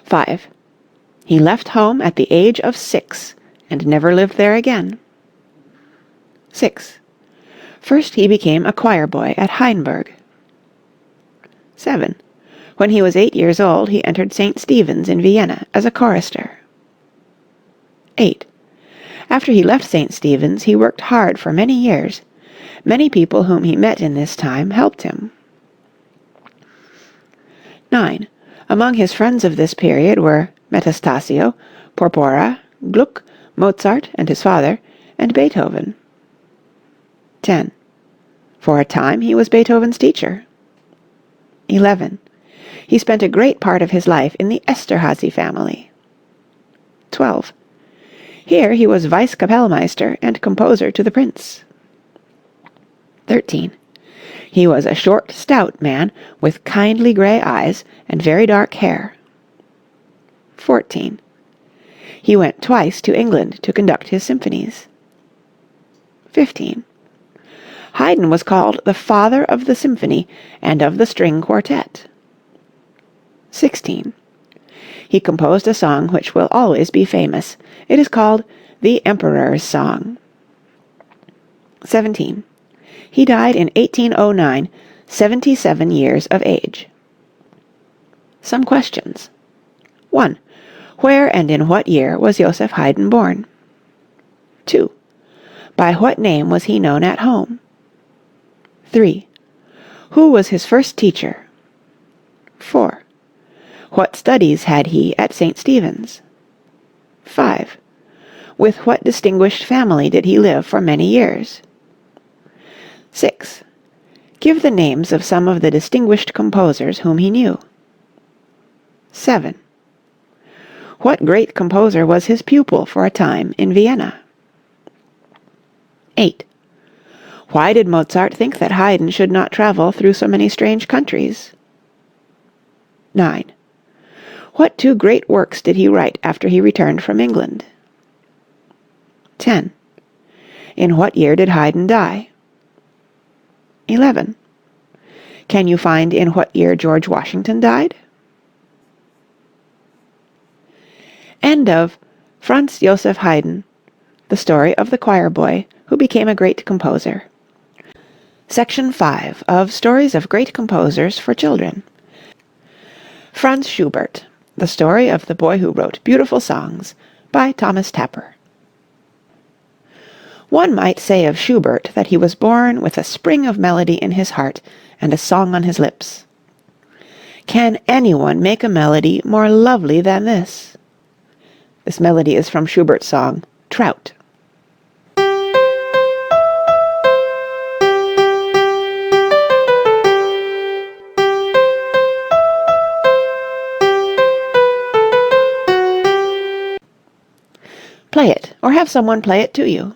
5. He left home at the age of 6 and never lived there again. 6. First he became a choir boy at Hainburg. 7. When he was 8 years old, he entered St. Stephen's in Vienna as a chorister. 8. After he left St. Stephen's, he worked hard for many years. Many people whom he met in this time helped him. 9. Among his friends of this period were Metastasio, Porpora, Gluck, Mozart and his father, and Beethoven. 10. For a time he was Beethoven's teacher. 11. He spent a great part of his life in the Esterhazy family. 12. Here he was vice-kapellmeister and composer to the prince. 13. He was a short, stout man with kindly grey eyes and very dark hair. 14. He went twice to England to conduct his symphonies. 15. Haydn was called the father of the symphony and of the string quartet. 16. He composed a song which will always be famous. It is called The Emperor's Song. 17. He died in 1809, 77 years of age. Some questions. 1. Where and in what year was Josef Haydn born? 2. By what name was he known at home? 3. Who was his first teacher? 4. What studies had he at St. Stephen's? 5. With what distinguished family did he live for many years? 6. Give the names of some of the distinguished composers whom he knew. 7. What great composer was his pupil for a time in Vienna? 8. Why did Mozart think that Haydn should not travel through so many strange countries? 9. What two great works did he write after he returned from England? 10. In what year did Haydn die? 11. Can you find in what year George Washington died? End of Franz Josef Haydn, The Story of the Choir Boy Who Became a Great Composer. Section 5 of Stories of Great Composers for Children. Franz Schubert, The Story of the Boy Who Wrote Beautiful Songs, by Thomas Tapper. One might say of Schubert that he was born with a spring of melody in his heart and a song on his lips. Can anyone make a melody more lovely than this? This melody is from Schubert's song, Trout. Play it, or have someone play it to you.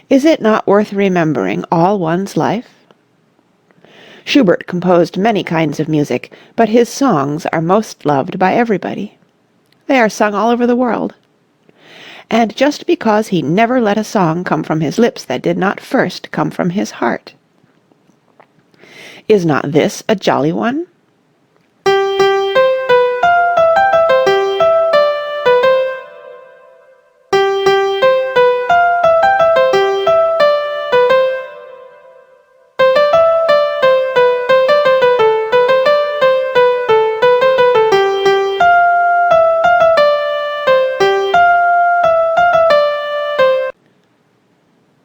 Is it not worth remembering all one's life? Schubert composed many kinds of music, but his songs are most loved by everybody. They are sung all over the world. And just because he never let a song come from his lips that did not first come from his heart. Is not this a jolly one?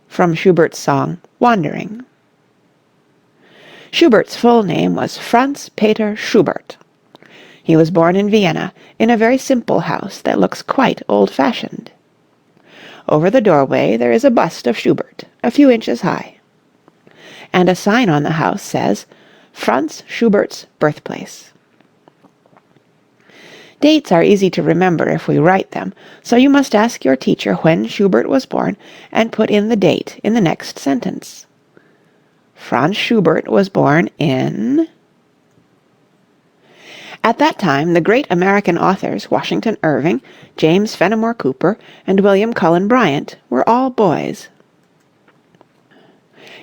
From Schubert's song, Wandering. Schubert's full name was Franz Peter Schubert. He was born in Vienna, in a very simple house that looks quite old-fashioned. Over the doorway there is a bust of Schubert, a few inches high. And a sign on the house says, Franz Schubert's birthplace. Dates are easy to remember if we write them, so you must ask your teacher when Schubert was born and put in the date in the next sentence. Franz Schubert was born in... At that time, the great American authors Washington Irving, James Fenimore Cooper, and William Cullen Bryant were all boys.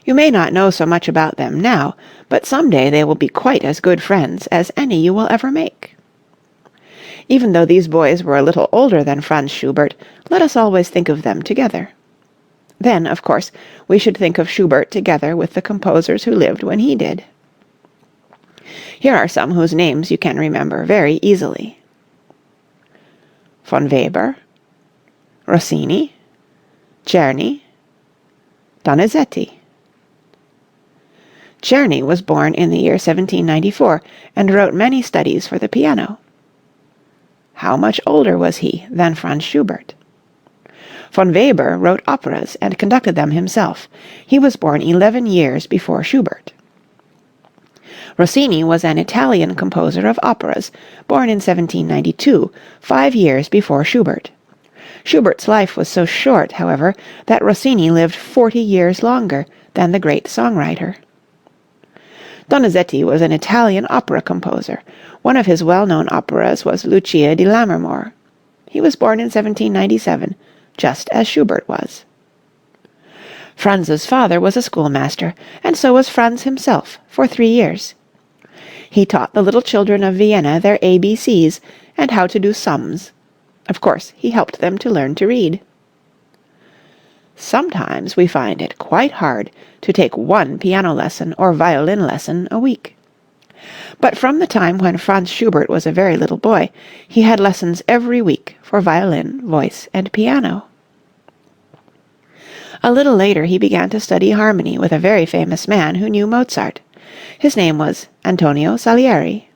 You may not know so much about them now, but someday they will be quite as good friends as any you will ever make. Even though these boys were a little older than Franz Schubert, let us always think of them together. Then, of course, we should think of Schubert together with the composers who lived when he did. Here are some whose names you can remember very easily. Von Weber, Rossini, Czerny, Donizetti. Czerny was born in the year 1794 and wrote many studies for the piano. How much older was he than Franz Schubert? Von Weber wrote operas and conducted them himself. He was born 11 years before Schubert. Rossini was an Italian composer of operas, born in 1792, 5 years before Schubert. Schubert's life was so short, however, that Rossini lived 40 years longer than the great songwriter. Donizetti was an Italian opera composer. One of his well-known operas was Lucia di Lammermoor. He was born in 1797, just as Schubert was. Franz's father was a schoolmaster, and so was Franz himself, for 3 years. He taught the little children of Vienna their ABCs and how to do sums. Of course, he helped them to learn to read. Sometimes we find it quite hard to take one piano lesson or violin lesson a week. But from the time when Franz Schubert was a very little boy, he had lessons every week for violin, voice, and piano. A little later he began to study harmony with a very famous man who knew Mozart. His name was Antonio Salieri.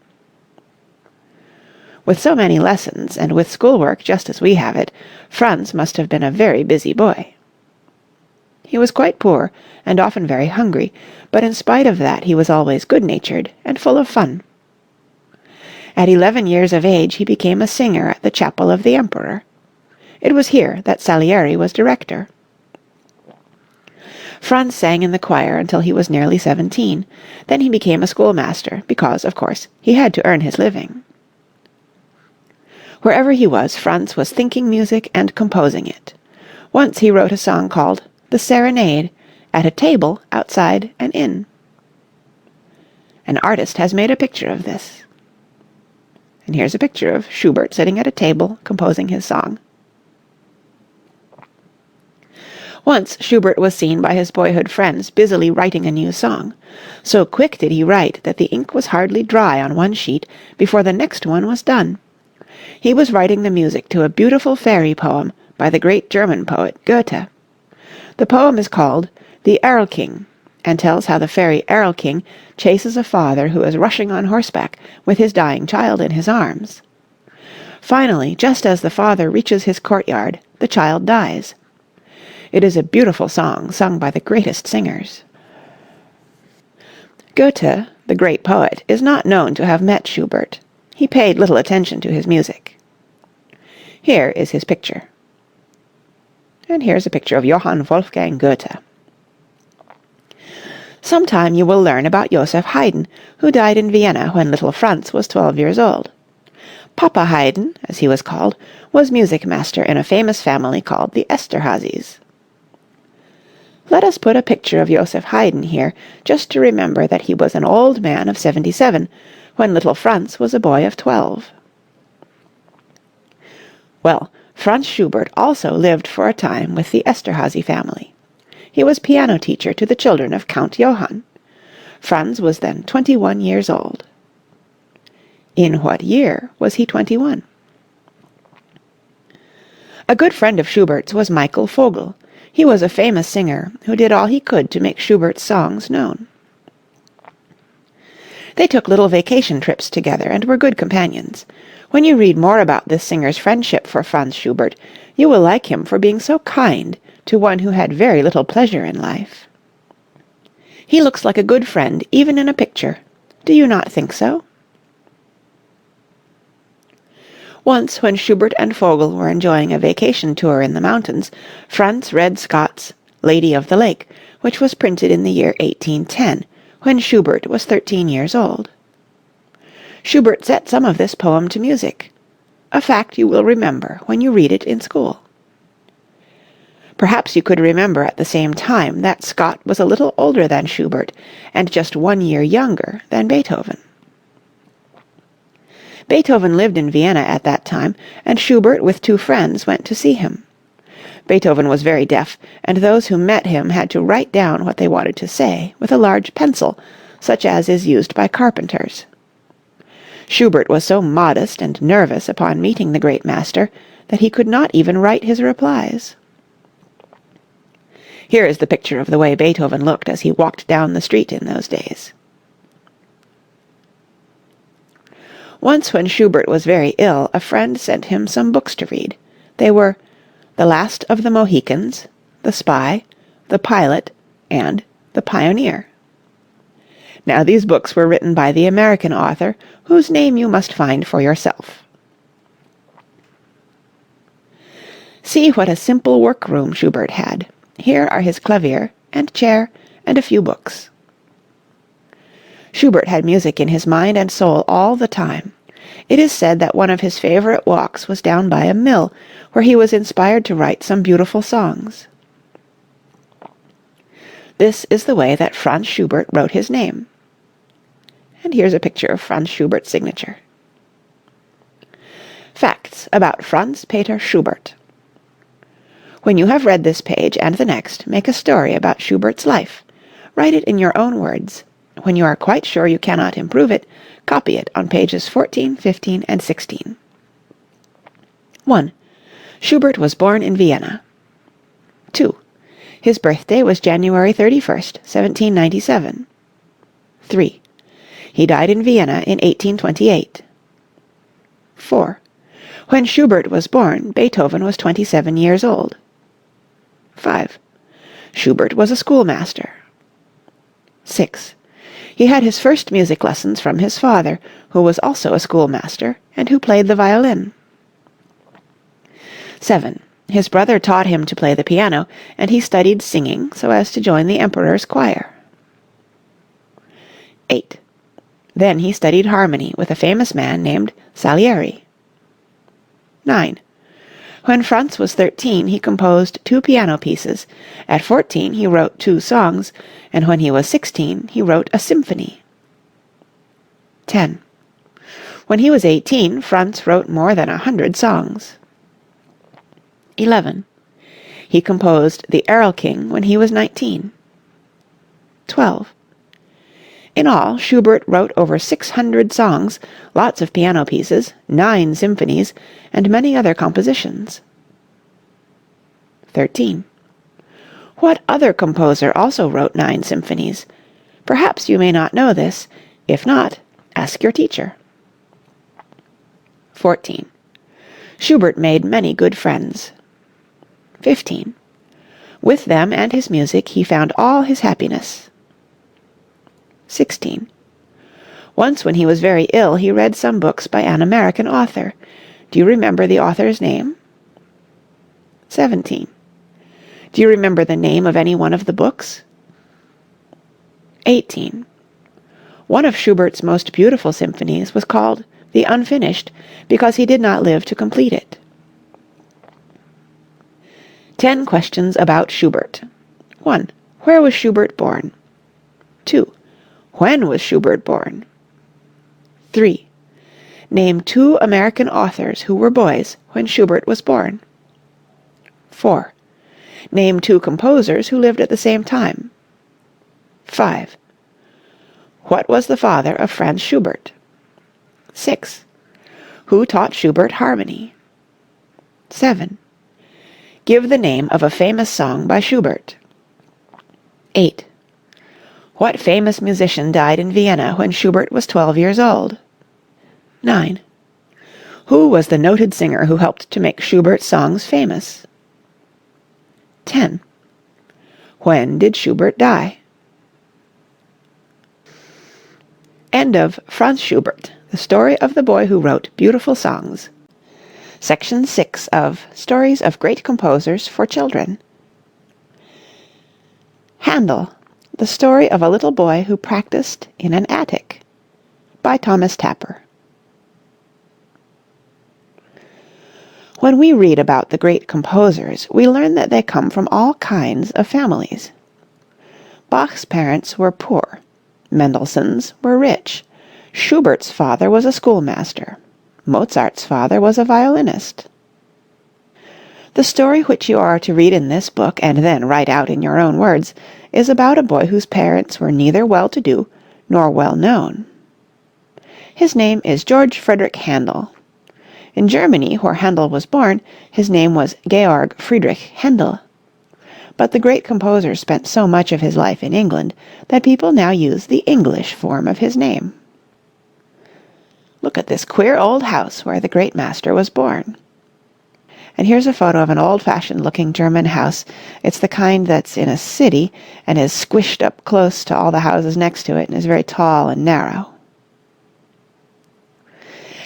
With so many lessons, and with schoolwork just as we have it, Franz must have been a very busy boy. He was quite poor, and often very hungry, but in spite of that he was always good-natured and full of fun. At 11 years of age he became a singer at the chapel of the Emperor. It was here that Salieri was director. Franz sang in the choir until he was nearly 17. Then he became a schoolmaster, because, of course, he had to earn his living. Wherever he was, Franz was thinking music and composing it. Once he wrote a song called the Serenade at a table outside an inn. An artist has made a picture of this. And here's a picture of Schubert sitting at a table composing his song. Once Schubert was seen by his boyhood friends busily writing a new song. So quick did he write that the ink was hardly dry on one sheet before the next one was done. He was writing the music to a beautiful fairy poem by the great German poet Goethe. The poem is called The Errol King, and tells how the fairy Errol King chases a father who is rushing on horseback with his dying child in his arms. Finally, just as the father reaches his courtyard, the child dies. It is a beautiful song sung by the greatest singers. Goethe, the great poet, is not known to have met Schubert. He paid little attention to his music. Here is his picture. And here's a picture of Johann Wolfgang Goethe. Sometime you will learn about Yosef Haydn, who died in Vienna when little Franz was 12 years old. Papa Haydn, as he was called, was music master in a famous family called the Esterházys. Let us put a picture of Yosef Haydn here, just to remember that he was an old man of 77, when little Franz was a boy of 12. Well, Franz Schubert also lived for a time with the Esterházy family. He was piano teacher to the children of Count Johann. Franz was then 21 years old. In what year was he 21? A good friend of Schubert's was Michael Vogel. He was a famous singer who did all he could to make Schubert's songs known. They took little vacation trips together and were good companions. When you read more about this singer's friendship for Franz Schubert, you will like him for being so kind to one who had very little pleasure in life. He looks like a good friend even in a picture. Do you not think so? Once, when Schubert and Vogel were enjoying a vacation tour in the mountains, Franz read Scott's Lady of the Lake, which was printed in the year 1810, when Schubert was 13 years old. Schubert set some of this poem to music, a fact you will remember when you read it in school. Perhaps you could remember at the same time that Scott was a little older than Schubert and just 1 year younger than Beethoven. Beethoven lived in Vienna at that time, and Schubert with 2 friends went to see him. Beethoven was very deaf, and those who met him had to write down what they wanted to say with a large pencil, such as is used by carpenters. Schubert was so modest and nervous upon meeting the great master that he could not even write his replies. Here is the picture of the way Beethoven looked as he walked down the street in those days. Once when Schubert was very ill, a friend sent him some books to read. They were The Last of the Mohicans, The Spy, The Pilot, and The Pioneer. Now these books were written by the American author, whose name you must find for yourself. See what a simple workroom Schubert had. Here are his clavier and chair and a few books. Schubert had music in his mind and soul all the time. It is said that one of his favorite walks was down by a mill, where he was inspired to write some beautiful songs. This is the way that Franz Schubert wrote his name. And here's a picture of Franz Schubert's signature. Facts about Franz Peter Schubert. When you have read this page and the next, make a story about Schubert's life. Write it in your own words. When you are quite sure you cannot improve it, copy it on pages 14, 15, and 16. 1. Schubert was born in Vienna. 2. His birthday was January 31st, 1797. 3. He died in Vienna in 1828. 4. When Schubert was born, Beethoven was 27 years old. 5. Schubert was a schoolmaster. 6. He had his first music lessons from his father, who was also a schoolmaster, and who played the violin. 7. His brother taught him to play the piano, and he studied singing so as to join the emperor's choir. 8. Then he studied harmony with a famous man named Salieri. 9. When Franz was 13, he composed 2 piano pieces. At 14, he wrote 2 songs, and when he was 16, he wrote a symphony. 10. When he was 18, Franz wrote more than 100 songs. 11. He composed the Errol King when he was 19. 12. In all, Schubert wrote over 600 songs, lots of piano pieces, 9 symphonies, and many other compositions. 13. What other composer also wrote 9 symphonies? Perhaps you may not know this. If not, ask your teacher. 14. Schubert made many good friends. 15. With them and his music he found all his happiness. 16. Once when he was very ill, he read some books by an American author. Do you remember the author's name? 17. Do you remember the name of any one of the books? 18. One of Schubert's most beautiful symphonies was called The Unfinished because he did not live to complete it. 10 questions about Schubert. 1. Where was Schubert born? 2. When was Schubert born? 3. Name 2 American authors who were boys when Schubert was born. 4. Name 2 composers who lived at the same time. 5. What was the father of Franz Schubert? 6. Who taught Schubert harmony? 7. Give the name of a famous song by Schubert. 8. What famous musician died in Vienna when Schubert was 12 years old? 9. Who was the noted singer who helped to make Schubert's songs famous? 10. When did Schubert die? End of Franz Schubert, the story of the boy who wrote beautiful songs. Section 6 of Stories of Great Composers for Children. Handel, the story of a little boy who practiced in an attic, by Thomas Tapper. When we read about the great composers, we learn that they come from all kinds of families. Bach's parents were poor. Mendelssohn's were rich. Schubert's father was a schoolmaster. Mozart's father was a violinist. The story which you are to read in this book and then write out in your own words is about a boy whose parents were neither well-to-do nor well-known. His name is George Frederick Handel. In Germany, where Handel was born, his name was Georg Friedrich Handel. But the great composer spent so much of his life in England that people now use the English form of his name. Look at this queer old house where the great master was born. And here's a photo of an old-fashioned looking German house. It's the kind that's in a city and is squished up close to all the houses next to it and is very tall and narrow.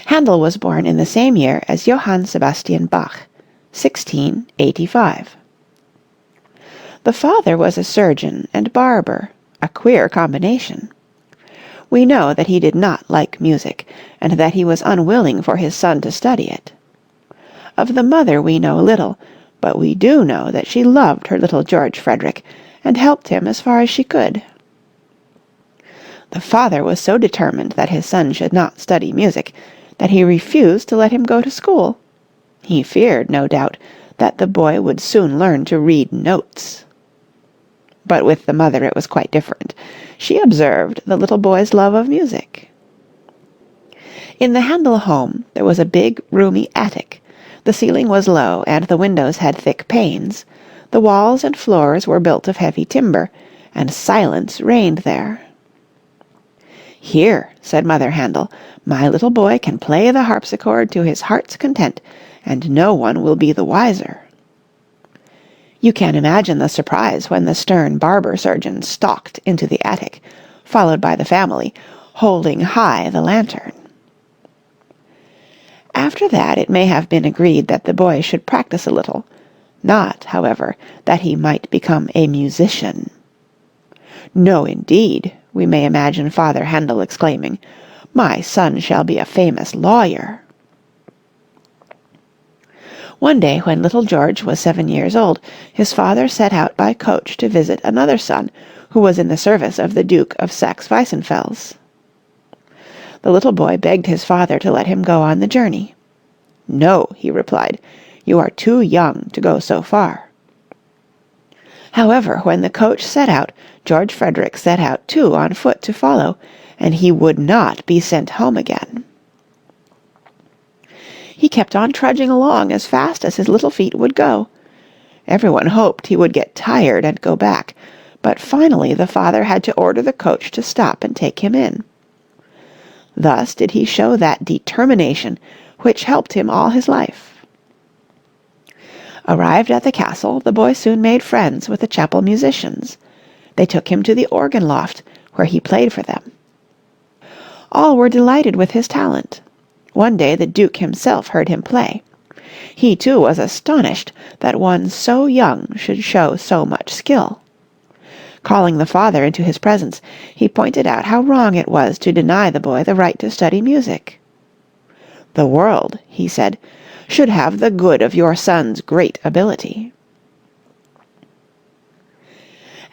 Handel was born in the same year as Johann Sebastian Bach, 1685. The father was a surgeon and barber, a queer combination. We know that he did not like music, and that he was unwilling for his son to study it. Of the mother we know little, but we do know that she loved her little George Frederick, and helped him as far as she could. The father was so determined that his son should not study music, that he refused to let him go to school. He feared, no doubt, that the boy would soon learn to read notes. But with the mother it was quite different. She observed the little boy's love of music. In the Handel home there was a big, roomy attic. The ceiling was low, and the windows had thick panes. The walls and floors were built of heavy timber, and silence reigned there. "Here," said Mother Handel, "my little boy can play the harpsichord to his heart's content, and no one will be the wiser." You can imagine the surprise when the stern barber surgeon stalked into the attic, followed by the family, holding high the lantern. After that it may have been agreed that the boy should practice a little, not, however, that he might become a musician. "No, indeed," we may imagine Father Handel exclaiming, "my son shall be a famous lawyer." One day when little George was 7 years old, his father set out by coach to visit another son who was in the service of the Duke of Saxe-Weissenfels. The little boy begged his father to let him go on the journey. "No," he replied, "you are too young to go so far." However, when the coach set out, George Frederick set out too on foot to follow, and he would not be sent home again. He kept on trudging along as fast as his little feet would go. Everyone hoped he would get tired and go back, but finally the father had to order the coach to stop and take him in. Thus did he show that determination which helped him all his life. Arrived at the castle, the boy soon made friends with the chapel musicians. They took him to the organ loft, where he played for them. All were delighted with his talent. One day the Duke himself heard him play. He too was astonished that one so young should show so much skill. Calling the father into his presence, he pointed out how wrong it was to deny the boy the right to study music. "The world," he said, "should have the good of your son's great ability."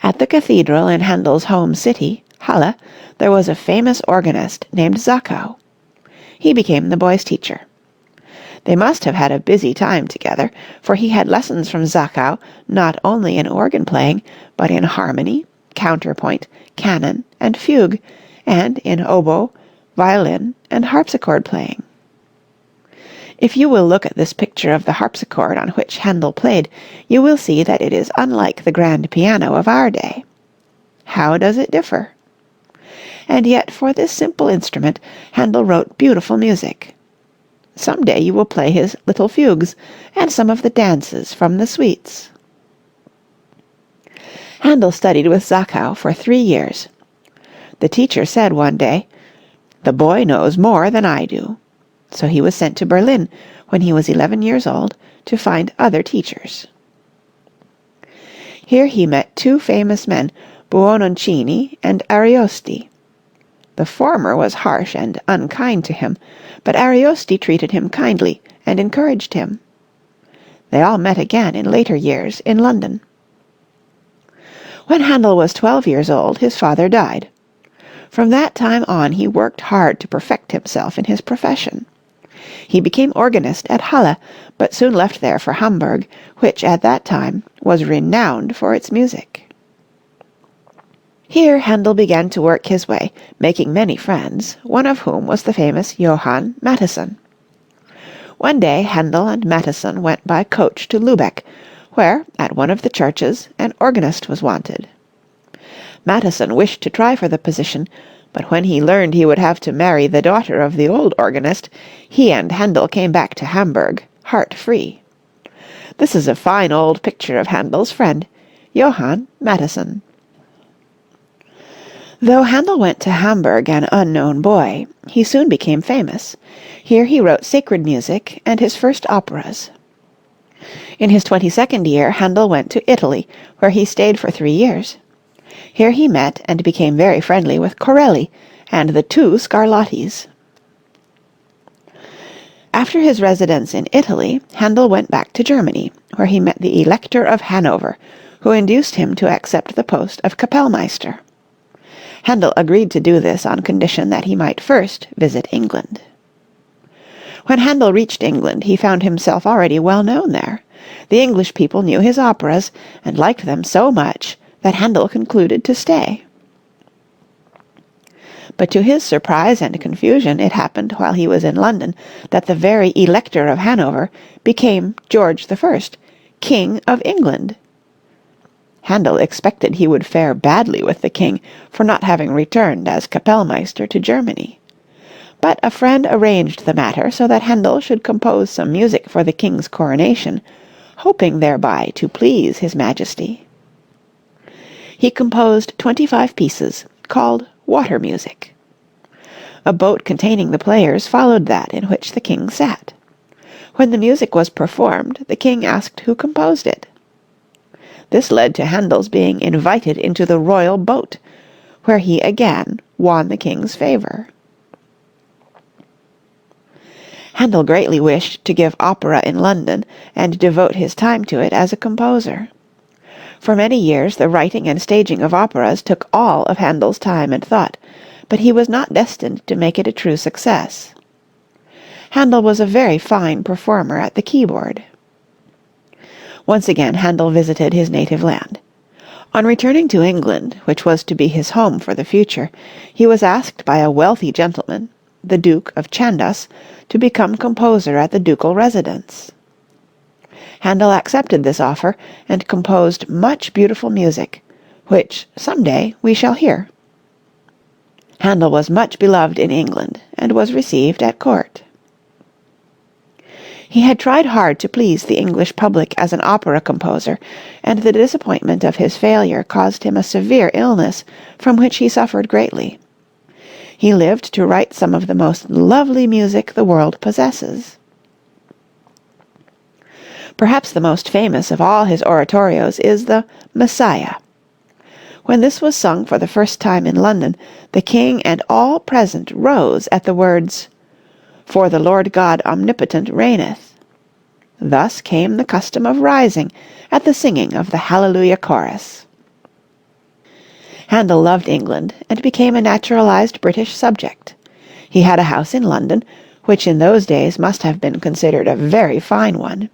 At the cathedral in Handel's home city, Halle, there was a famous organist named Zachau. He became the boy's teacher. They must have had a busy time together, for he had lessons from Zachau not only in organ playing, but in harmony, counterpoint, canon, and fugue, and in oboe, violin, and harpsichord playing. If you will look at this picture of the harpsichord on which Handel played, you will see that it is unlike the grand piano of our day. How does it differ? And yet for this simple instrument Handel wrote beautiful music. Some day you will play his little fugues and some of the dances from the suites. Handel studied with Zachau for 3 years. The teacher said one day, "The boy knows more than I do." So he was sent to Berlin when he was 11 years old to find other teachers. Here he met 2 famous men, Buononcini and Ariosti. The former was harsh and unkind to him, but Ariosti treated him kindly and encouraged him. They all met again in later years in London. When Handel was 12 years old, his father died. From that time on he worked hard to perfect himself in his profession. He became organist at Halle, but soon left there for Hamburg, which at that time was renowned for its music. Here Handel began to work his way, making many friends, one of whom was the famous Johann Mattheson. One day Handel and Mattheson went by coach to Lübeck, where, at one of the churches, an organist was wanted. Mattheson wished to try for the position, but when he learned he would have to marry the daughter of the old organist, he and Handel came back to Hamburg, heart-free. This is a fine old picture of Handel's friend, Johann Mattheson. Though Handel went to Hamburg an unknown boy, he soon became famous. Here he wrote sacred music and his first operas. In his 22nd year, Handel went to Italy, where he stayed for 3 years. Here he met and became very friendly with Corelli and the 2 Scarlattis. After his residence in Italy, Handel went back to Germany, where he met the Elector of Hanover, who induced him to accept the post of Kapellmeister. Handel agreed to do this on condition that he might first visit England. When Handel reached England, he found himself already well known there. The English people knew his operas and liked them so much that Handel concluded to stay. But to his surprise and confusion, it happened while he was in London that the very Elector of Hanover became George I, King of England. Handel expected he would fare badly with the king for not having returned as Kapellmeister to Germany. But a friend arranged the matter so that Handel should compose some music for the king's coronation, hoping thereby to please his Majesty. He composed 25 pieces, called water music. A boat containing the players followed that in which the king sat. When the music was performed, the king asked who composed it. This led to Handel's being invited into the royal boat, where he again won the king's favour. Handel greatly wished to give opera in London and devote his time to it as a composer. For many years the writing and staging of operas took all of Handel's time and thought, but he was not destined to make it a true success. Handel was a very fine performer at the keyboard. Once again Handel visited his native land. On returning to England, which was to be his home for the future, he was asked by a wealthy gentleman, the Duke of Chandos, to become composer at the ducal residence. Handel accepted this offer and composed much beautiful music, which some day we shall hear. Handel was much beloved in England and was received at court. He had tried hard to please the English public as an opera composer, and the disappointment of his failure caused him a severe illness from which he suffered greatly. He lived to write some of the most lovely music the world possesses. Perhaps the most famous of all his oratorios is the Messiah. When this was sung for the first time in London, the king and all present rose at the words, "For the Lord God omnipotent reigneth." Thus came the custom of rising at the singing of the Hallelujah chorus. Handel loved England and became a naturalized British subject. He had a house in London, which in those days must have been considered a very fine one.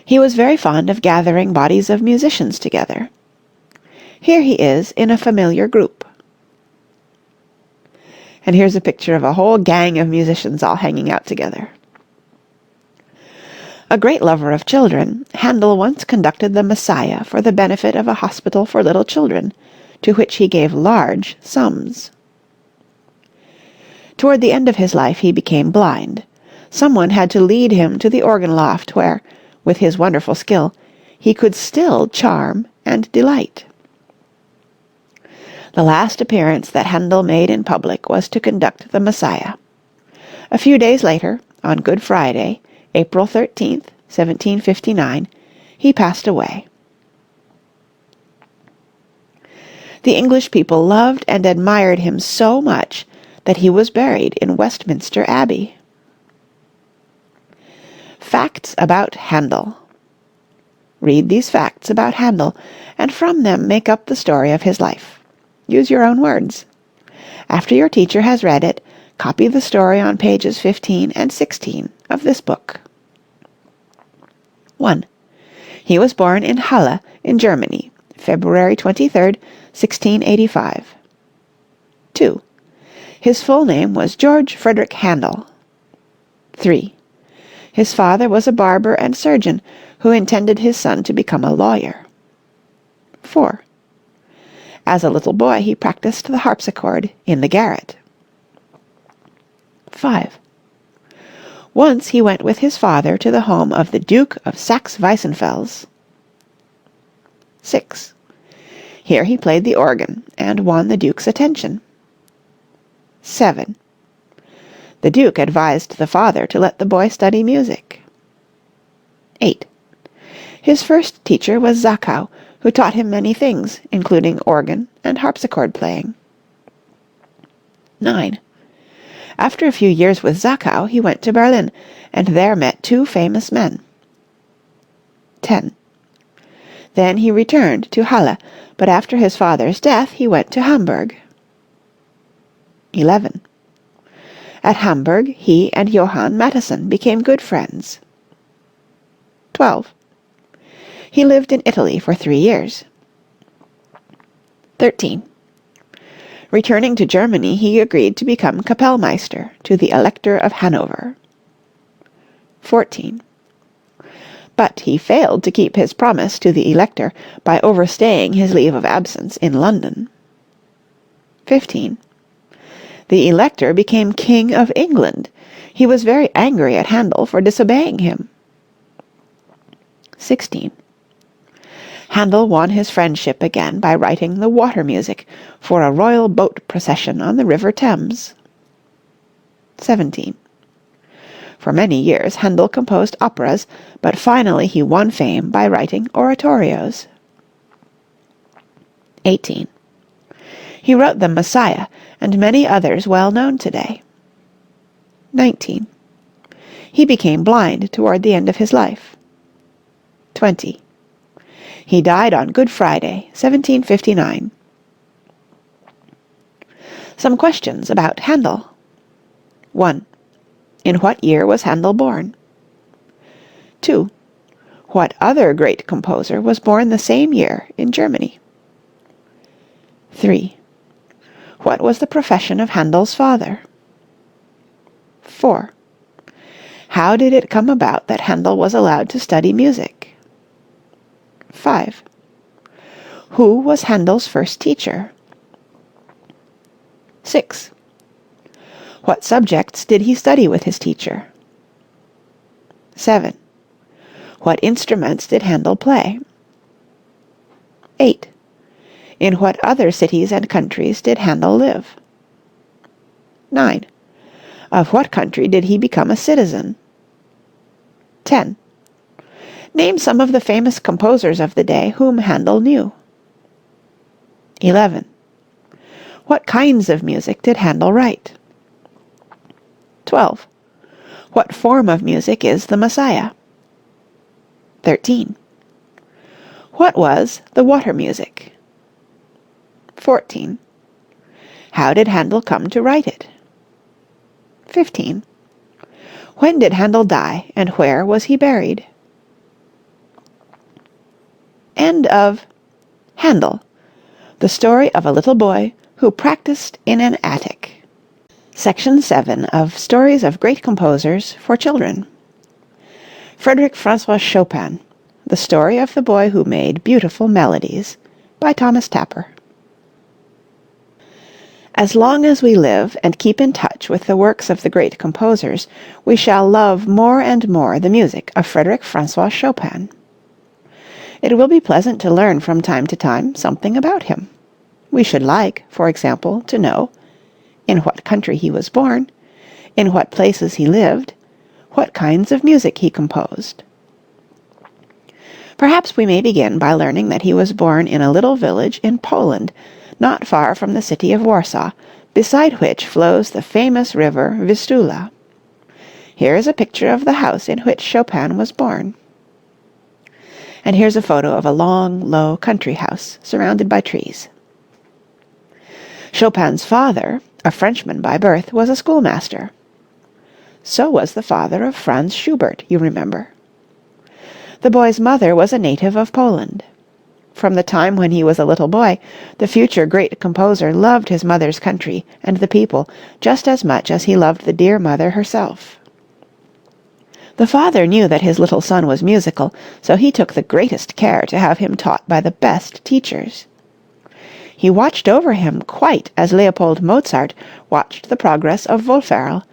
He was very fond of gathering bodies of musicians together. Here he is in a familiar group. And here's a picture of a whole gang of musicians all hanging out together. A great lover of children, Handel once conducted the Messiah for the benefit of a hospital for little children, to which he gave large sums. Toward the end of his life he became blind. Someone had to lead him to the organ loft where, with his wonderful skill, he could still charm and delight. The last appearance that Handel made in public was to conduct the Messiah. A few days later, on Good Friday, April 13th, 1759, he passed away. The English people loved and admired him so much that he was buried in Westminster Abbey. Facts about Handel. Read these facts about Handel, and from them make up the story of his life. Use your own words. After your teacher has read it, copy the story on pages 15 and 16 of this book. 1. He was born in Halle, in Germany, February 23rd, 1685. 2. His full name was George Frederick Handel. 3. His father was a barber and surgeon who intended his son to become a lawyer. 4. As a little boy he practiced the harpsichord in the garret. 5. Once he went with his father to the home of the Duke of Saxe-Weissenfels. 6. Here he played the organ and won the Duke's attention. 7. The Duke advised the father to let the boy study music. 8. His first teacher was Zachau, who taught him many things, including organ and harpsichord playing. 9. After a few years with Zachau, he went to Berlin, and there met two famous men. 10. Then he returned to Halle, but after his father's death he went to Hamburg. 11. At Hamburg he and Johann Mattheson became good friends. 12. He lived in Italy for 3 years. 13. Returning to Germany, he agreed to become Kapellmeister to the Elector of Hanover. 14. But he failed to keep his promise to the Elector by overstaying his leave of absence in London. 15. The Elector became King of England. He was very angry at Handel for disobeying him. 16. Handel won his friendship again by writing the water music for a royal boat procession on the River Thames. 17. For many years Handel composed operas, but finally he won fame by writing oratorios. 18. He wrote the Messiah and many others well known today. 19. He became blind toward the end of his life. 20. He died on Good Friday, 1759. Some questions about Handel. 1. In what year was Handel born? 2. What other great composer was born the same year in Germany? 3. What was the profession of Handel's father? 4. How did it come about that Handel was allowed to study music? 5. Who was Handel's first teacher? 6. What subjects did he study with his teacher? 7. What instruments did Handel play? 8. In what other cities and countries did Handel live? 9. Of what country did he become a citizen? 10. Name some of the famous composers of the day whom Handel knew. 11. What kinds of music did Handel write? 12. What form of music is the Messiah? 13. What was the water music? 14. How did Handel come to write it? 15. When did Handel die, and where was he buried? End of Handel, the story of a little boy who practiced in an attic. Section 7 of Stories of Great Composers for Children. Frederick Francois Chopin, The Story of the Boy Who Made Beautiful Melodies, by Thomas Tapper. As long as we live and keep in touch with the works of the great composers, we shall love more and more the music of Frederick Francois Chopin. It will be pleasant to learn from time to time something about him. We should like, for example, to know in what country he was born, in what places he lived, what kinds of music he composed. Perhaps we may begin by learning that he was born in a little village in Poland, not far from the city of Warsaw, beside which flows the famous river Vistula. Here is a picture of the house in which Chopin was born. And here's a photo of a long, low country house surrounded by trees. Chopin's father, a Frenchman by birth, was a schoolmaster. So was the father of Franz Schubert, you remember. The boy's mother was a native of Poland. From the time when he was a little boy, the future great composer loved his mother's country and the people just as much as he loved the dear mother herself. The father knew that his little son was musical, so he took the greatest care to have him taught by the best teachers. He watched over him quite as Leopold Mozart watched the progress of Wolferl,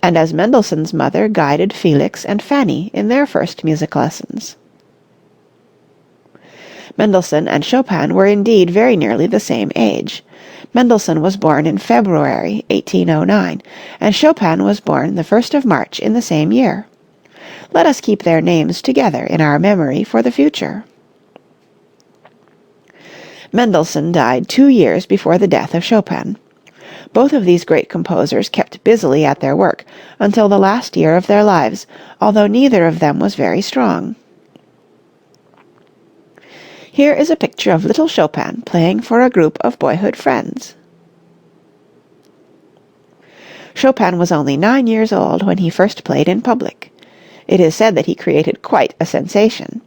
and as Mendelssohn's mother guided Felix and Fanny in their first music lessons. Mendelssohn and Chopin were indeed very nearly the same age. Mendelssohn was born in February 1809, and Chopin was born the 1st of March in the same year. Let us keep their names together in our memory for the future. Mendelssohn died 2 years before the death of Chopin. Both of these great composers kept busily at their work until the last year of their lives, although neither of them was very strong. Here is a picture of little Chopin playing for a group of boyhood friends. Chopin was only 9 years old when he first played in public. It is said that he created quite a sensation.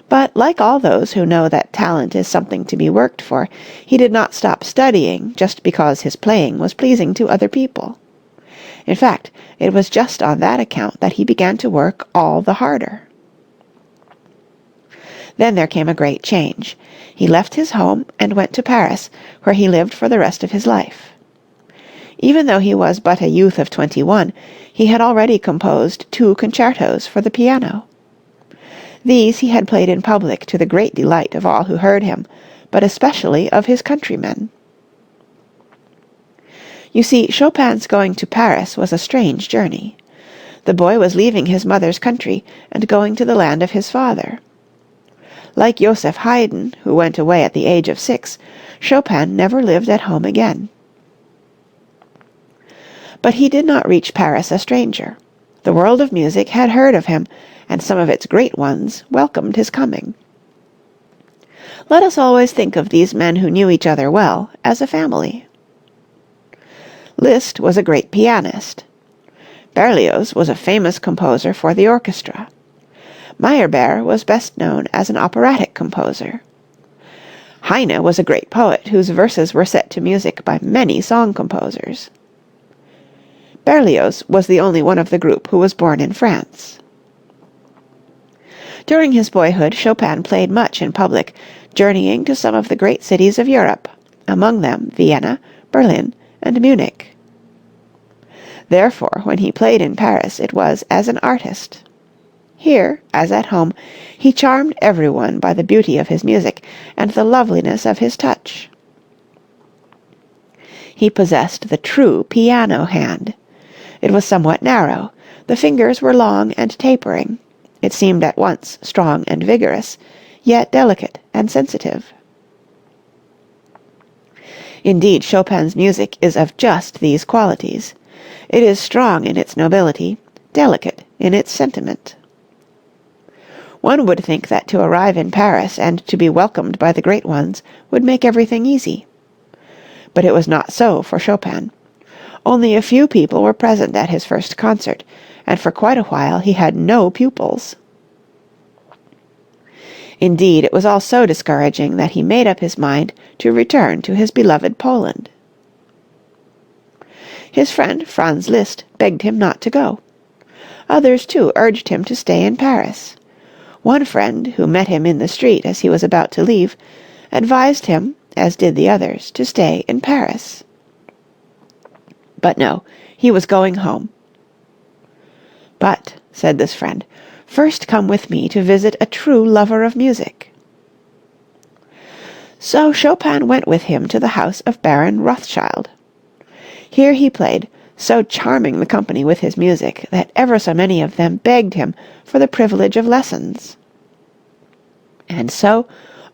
But like all those who know that talent is something to be worked for, he did not stop studying just because his playing was pleasing to other people. In fact, it was just on that account that he began to work all the harder. Then there came a great change. He left his home and went to Paris, where he lived for the rest of his life. Even though he was but a youth of 21, he had already composed 2 concertos for the piano. These he had played in public to the great delight of all who heard him, but especially of his countrymen. You see, Chopin's going to Paris was a strange journey. The boy was leaving his mother's country and going to the land of his father. Like Yosef Haydn, who went away at the age of 6, Chopin never lived at home again. But he did not reach Paris a stranger. The world of music had heard of him, and some of its great ones welcomed his coming. Let us always think of these men who knew each other well as a family. Liszt was a great pianist. Berlioz was a famous composer for the orchestra. Meyerbeer was best known as an operatic composer. Heine was a great poet whose verses were set to music by many song composers. Berlioz was the only one of the group who was born in France. During his boyhood, Chopin played much in public, journeying to some of the great cities of Europe, among them Vienna, Berlin, and Munich. Therefore, when he played in Paris, it was as an artist. Here, as at home, he charmed everyone by the beauty of his music and the loveliness of his touch. He possessed the true piano hand. It was somewhat narrow, the fingers were long and tapering. It seemed at once strong and vigorous, yet delicate and sensitive. Indeed, Chopin's music is of just these qualities. It is strong in its nobility, delicate in its sentiment. One would think that to arrive in Paris and to be welcomed by the great ones would make everything easy. But it was not so for Chopin. Only a few people were present at his first concert, and for quite a while he had no pupils. Indeed, it was all so discouraging that he made up his mind to return to his beloved Poland. His friend Franz Liszt begged him not to go. Others, too, urged him to stay in Paris. One friend, who met him in the street as he was about to leave, advised him, as did the others, to stay in Paris. But no, he was going home. "But," said this friend, "first come with me to visit a true lover of music." So Chopin went with him to the house of Baron Rothschild. Here he played, so charming the company with his music that ever so many of them begged him for the privilege of lessons. And so,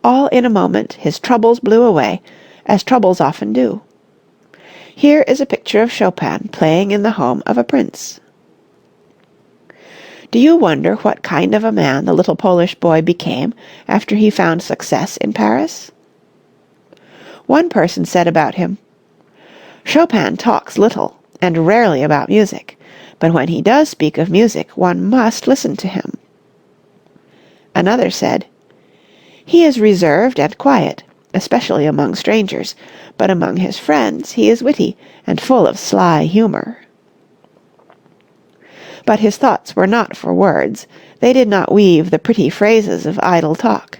all in a moment, his troubles blew away, as troubles often do. Here is a picture of Chopin playing in the home of a prince. Do you wonder what kind of a man the little Polish boy became after he found success in Paris? One person said about him, "Chopin talks little and rarely about music, but when he does speak of music, one must listen to him." Another said, "He is reserved and quiet, especially among strangers, but among his friends he is witty and full of sly humor." But his thoughts were not for words. They did not weave the pretty phrases of idle talk.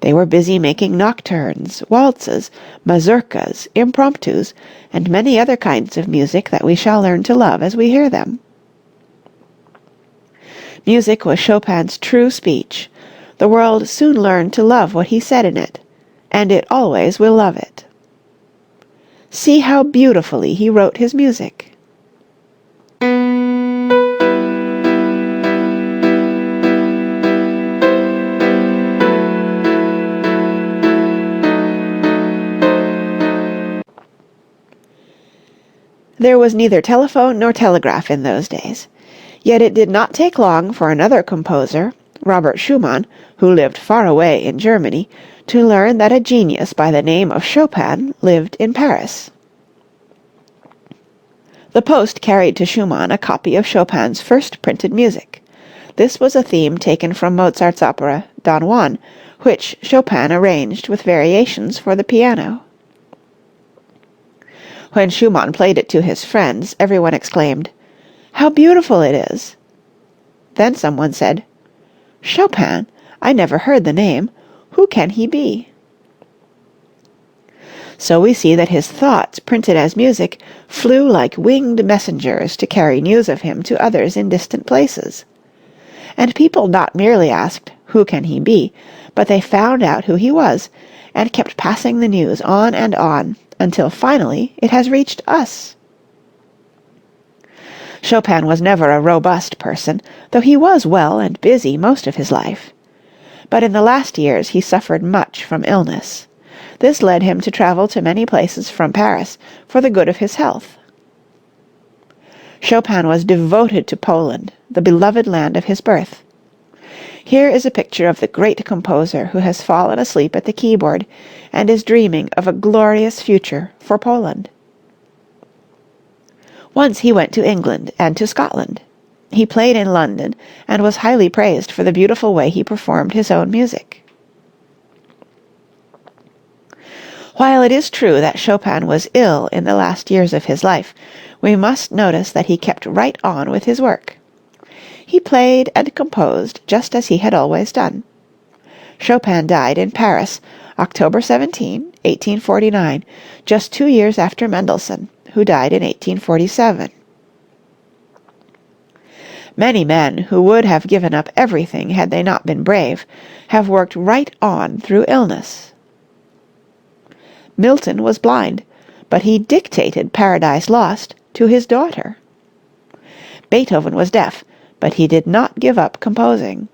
They were busy making nocturnes, waltzes, mazurkas, impromptus, and many other kinds of music that we shall learn to love as we hear them. Music was Chopin's true speech. The world soon learned to love what he said in it, and it always will love it. See how beautifully he wrote his music. There was neither telephone nor telegraph in those days. Yet it did not take long for another composer, Robert Schumann, who lived far away in Germany, to learn that a genius by the name of Chopin lived in Paris. The post carried to Schumann a copy of Chopin's first printed music. This was a theme taken from Mozart's opera, Don Juan, which Chopin arranged with variations for the piano. When Schumann played it to his friends, everyone exclaimed, "How beautiful it is!" Then someone said, "Chopin? I never heard the name. Who can he be? So we see that his thoughts, printed as music, flew like winged messengers to carry news of him to others in distant places. And people not merely asked, "Who can he be?" but they found out who he was, and kept passing the news on and on, until finally it has reached us. Chopin was never a robust person, though he was well and busy most of his life. But in the last years he suffered much from illness. This led him to travel to many places from Paris for the good of his health. Chopin was devoted to Poland, the beloved land of his birth. Here is a picture of the great composer who has fallen asleep at the keyboard and is dreaming of a glorious future for Poland. Once he went to England and to Scotland. He played in London and was highly praised for the beautiful way he performed his own music. While it is true that Chopin was ill in the last years of his life, we must notice that he kept right on with his work. He played and composed just as he had always done. Chopin died in Paris, October 17, 1849, just 2 years after Mendelssohn, who died in 1847. Many men who would have given up everything had they not been brave, have worked right on through illness. Milton was blind, but he dictated Paradise Lost to his daughter. Beethoven was deaf, but he did not give up composing.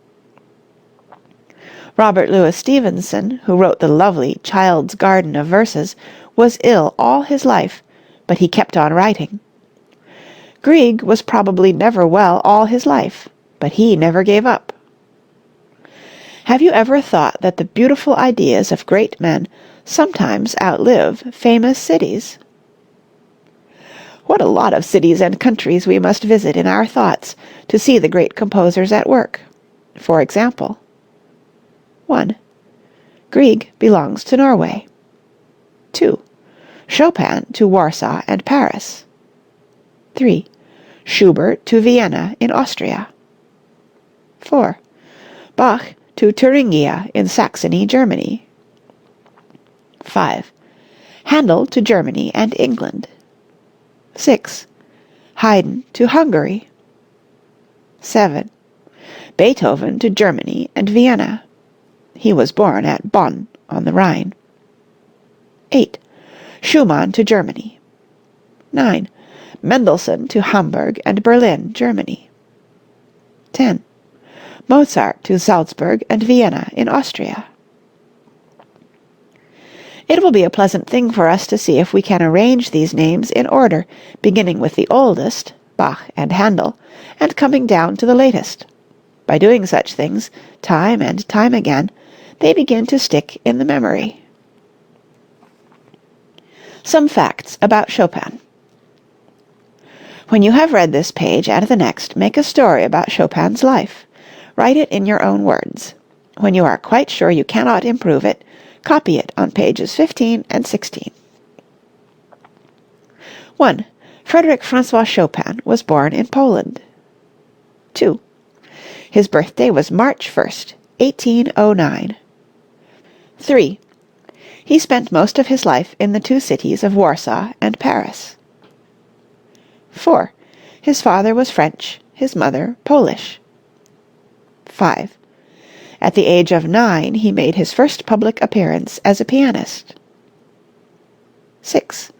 Robert Louis Stevenson, who wrote the lovely Child's Garden of Verses, was ill all his life, but he kept on writing. Grieg was probably never well all his life, but he never gave up. Have you ever thought that the beautiful ideas of great men sometimes outlive famous cities? What a lot of cities and countries we must visit in our thoughts to see the great composers at work. For example, 1. Grieg belongs to Norway. 2. Chopin to Warsaw and Paris. 3. Schubert to Vienna in Austria. 4. Bach to Thuringia in Saxony, Germany. 5. Handel to Germany and England. 6. Haydn to Hungary. 7. Beethoven to Germany and Vienna. He was born at Bonn on the Rhine. 8. Schumann to Germany. 9. Mendelssohn to Hamburg and Berlin, Germany. 10. Mozart to Salzburg and Vienna in Austria. It will be a pleasant thing for us to see if we can arrange these names in order, beginning with the oldest, Bach and Handel, and coming down to the latest. By doing such things, time and time again, they begin to stick in the memory. Some facts about Chopin. When you have read this page and the next, make a story about Chopin's life. Write it in your own words. When you are quite sure you cannot improve it, copy it on pages 15 and 16. 1. Frederick Francois Chopin was born in Poland. 2. His birthday was March 1st, 1809. 3. He spent most of his life in the two cities of Warsaw and Paris. 4. His father was French, his mother Polish. 5. At the age of 9, he made his first public appearance as a pianist. 6.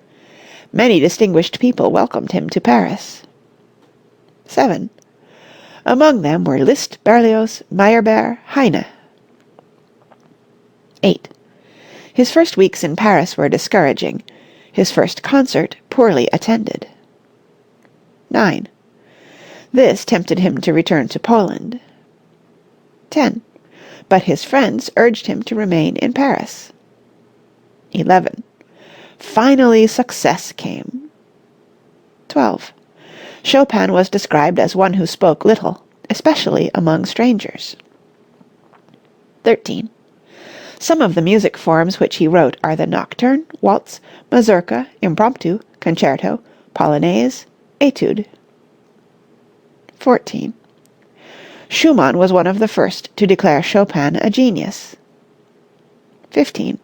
Many distinguished people welcomed him to Paris. 7. Among them were Liszt, Berlioz, Meyerbeer, Heine. 8. His first weeks in Paris were discouraging, his first concert poorly attended. 9. This tempted him to return to Poland. 10. But his friends urged him to remain in Paris. 11. Finally success came. 12. Chopin was described as one who spoke little, especially among strangers. 13. Some of the music forms which he wrote are the nocturne, waltz, mazurka, impromptu, concerto, polonaise, étude. 14. Schumann was one of the first to declare Chopin a genius. 15.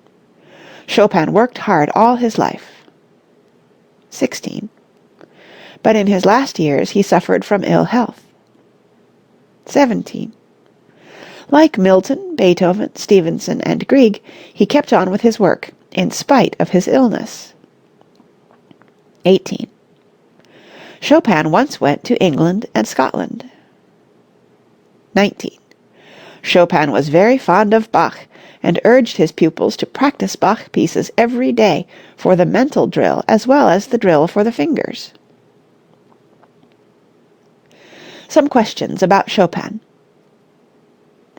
Chopin worked hard all his life. 16. But in his last years he suffered from ill health. 17. Like Milton, Beethoven, Stevenson, and Grieg, he kept on with his work, in spite of his illness. 18. Chopin once went to England and Scotland. 19. Chopin was very fond of Bach, and urged his pupils to practice Bach pieces every day for the mental drill as well as the drill for the fingers. Some questions about Chopin.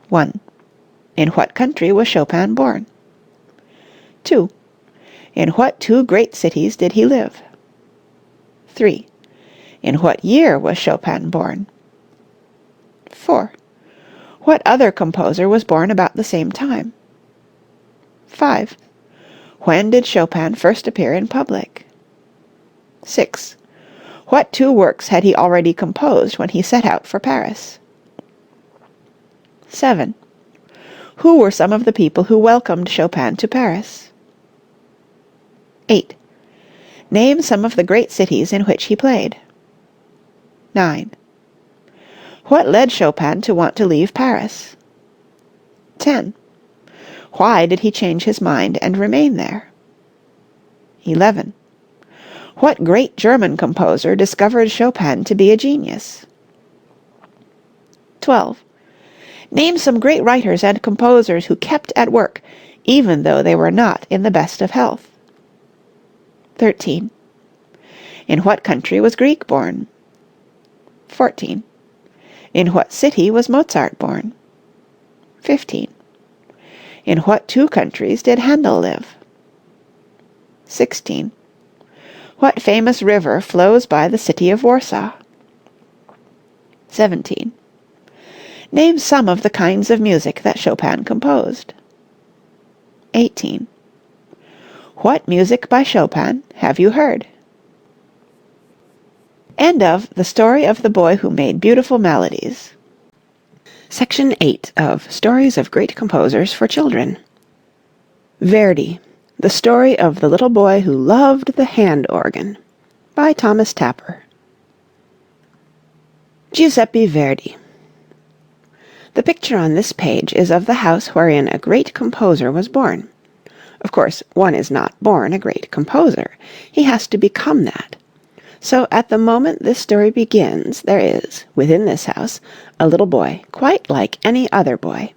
1. In what country was Chopin born? 2. In what two great cities did he live? 3. In what year was Chopin born? 4. What other composer was born about the same time? 5. When did Chopin first appear in public? 6. What two works had he already composed when he set out for Paris? 7. Who were some of the people who welcomed Chopin to Paris? 8. Name some of the great cities in which he played. 9. What led Chopin to want to leave Paris? 10. Why did he change his mind and remain there? 11. What great German composer discovered Chopin to be a genius? 12. Name some great writers and composers who kept at work, even though they were not in the best of health. 13. In what country was Grieg born? 14. In what city was Mozart born? 15. In what two countries did Handel live? 16. What famous river flows by the city of Warsaw? 17. Name some of the kinds of music that Chopin composed. 18. What music by Chopin have you heard? End of The Story of the Boy Who Made Beautiful Melodies. Section 8 of Stories of Great Composers for Children. Verdi, The Story of the Little Boy Who Loved the Hand Organ, by Thomas Tapper. Giuseppe Verdi. The picture on this page is of the house wherein a great composer was born. Of course, one is not born a great composer. He has to become that. So at the moment this story begins, there is, within this house, a little boy, quite like any other boy.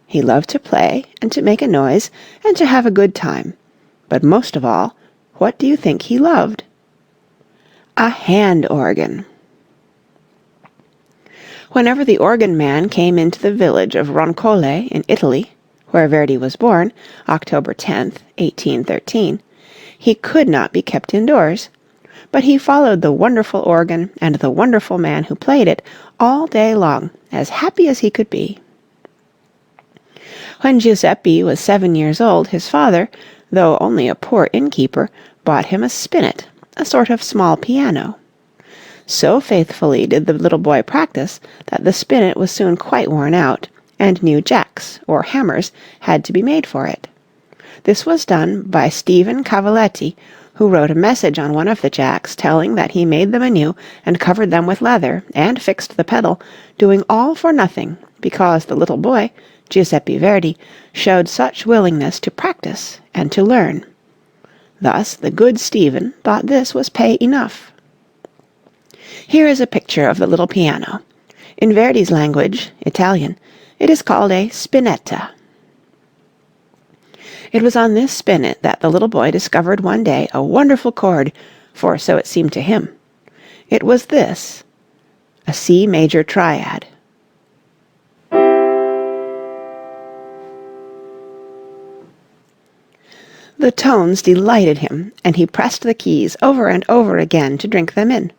He loved to play, and to make a noise, and to have a good time. But most of all, what do you think he loved? A hand organ. Whenever the organ man came into the village of Roncole in Italy, where Verdi was born, October 10th, 1813, he could not be kept indoors, but he followed the wonderful organ and the wonderful man who played it all day long, as happy as he could be. When Giuseppe was 7 years old, his father, though only a poor innkeeper, bought him a spinet, a sort of small piano. So faithfully did the little boy practice that the spinet was soon quite worn out, and new jacks, or hammers, had to be made for it. This was done by Stephen Cavalletti, who wrote a message on one of the jacks telling that he made them anew and covered them with leather and fixed the pedal, doing all for nothing, because the little boy, Giuseppe Verdi, showed such willingness to practice and to learn. Thus the good Stephen thought this was pay enough. Here is a picture of the little piano. In Verdi's language, Italian, it is called a spinetta. It was on this spinet that the little boy discovered one day a wonderful chord, for so it seemed to him. It was this, a C major triad. The tones delighted him, and he pressed the keys over and over again to drink them in.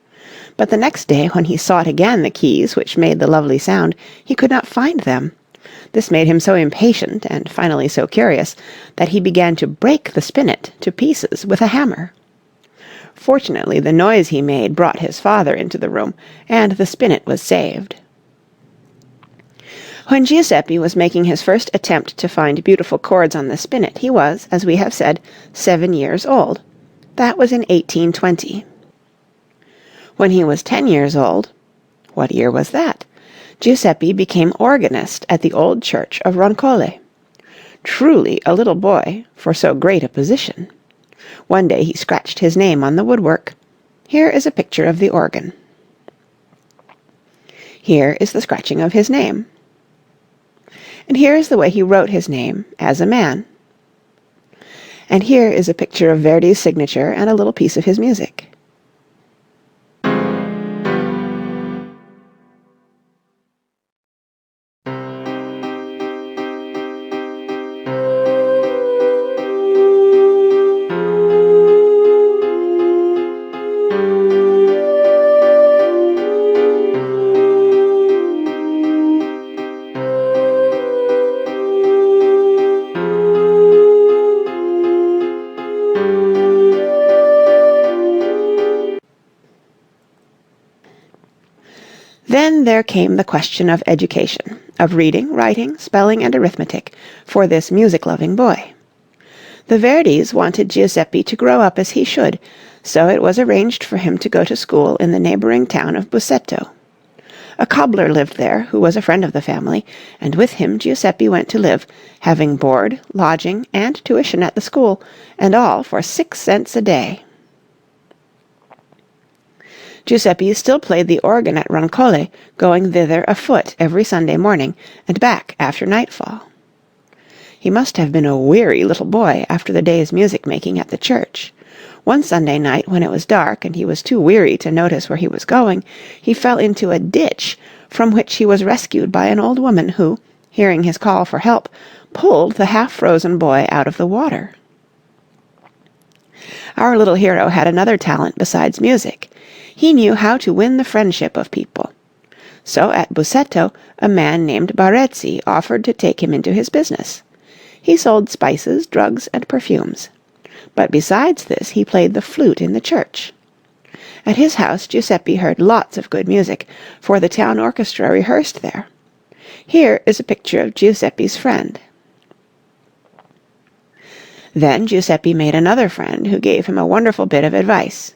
But the next day, when he sought again the keys which made the lovely sound, he could not find them. This made him so impatient, and finally so curious, that he began to break the spinet to pieces with a hammer. Fortunately, the noise he made brought his father into the room, and the spinet was saved. When Giuseppe was making his first attempt to find beautiful chords on the spinet, he was, as we have said, 7 years old. That was in 1820. When he was 10 years old, what year was that? Giuseppe became organist at the old church of Roncole. Truly a little boy for so great a position. One day he scratched his name on the woodwork. Here is a picture of the organ. Here is the scratching of his name. And here is the way he wrote his name as a man. And here is a picture of Verdi's signature and a little piece of his music. Then there came the question of education, of reading, writing, spelling, and arithmetic, for this music-loving boy. The Verdis wanted Giuseppe to grow up as he should, so it was arranged for him to go to school in the neighbouring town of Busseto. A cobbler lived there, who was a friend of the family, and with him Giuseppe went to live, having board, lodging, and tuition at the school, and all for 6 cents a day. Giuseppe still played the organ at Roncole, going thither afoot every Sunday morning, and back after nightfall. He must have been a weary little boy after the day's music-making at the church. One Sunday night, when it was dark and he was too weary to notice where he was going, he fell into a ditch, from which he was rescued by an old woman who, hearing his call for help, pulled the half-frozen boy out of the water. Our little hero had another talent besides music. He knew how to win the friendship of people. So at Busseto, a man named Barezzi offered to take him into his business. He sold spices, drugs, and perfumes. But besides this, he played the flute in the church. At his house Giuseppe heard lots of good music, for the town orchestra rehearsed there. Here is a picture of Giuseppe's friend. Then Giuseppe made another friend who gave him a wonderful bit of advice.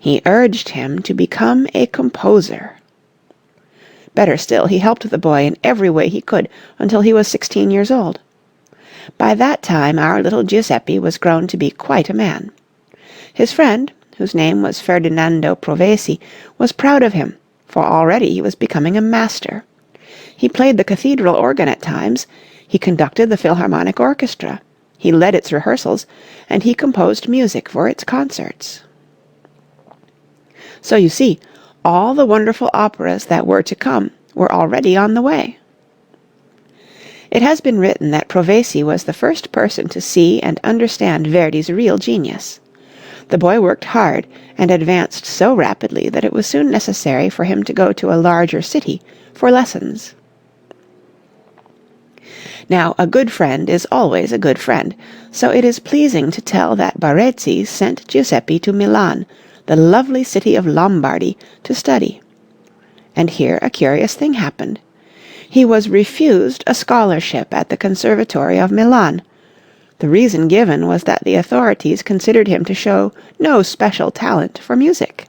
He urged him to become a composer. Better still, he helped the boy in every way he could until he was 16 years old. By that time our little Giuseppe was grown to be quite a man. His friend, whose name was Ferdinando Provesi, was proud of him, for already he was becoming a master. He played the cathedral organ at times, he conducted the Philharmonic Orchestra, he led its rehearsals, and he composed music for its concerts. So you see, all the wonderful operas that were to come were already on the way. It has been written that Provesi was the first person to see and understand Verdi's real genius. The boy worked hard and advanced so rapidly that it was soon necessary for him to go to a larger city for lessons. Now, a good friend is always a good friend, so it is pleasing to tell that Barezzi sent Giuseppe to Milan, the lovely city of Lombardy, to study. And here a curious thing happened. He was refused a scholarship at the Conservatory of Milan. The reason given was that the authorities considered him to show no special talent for music.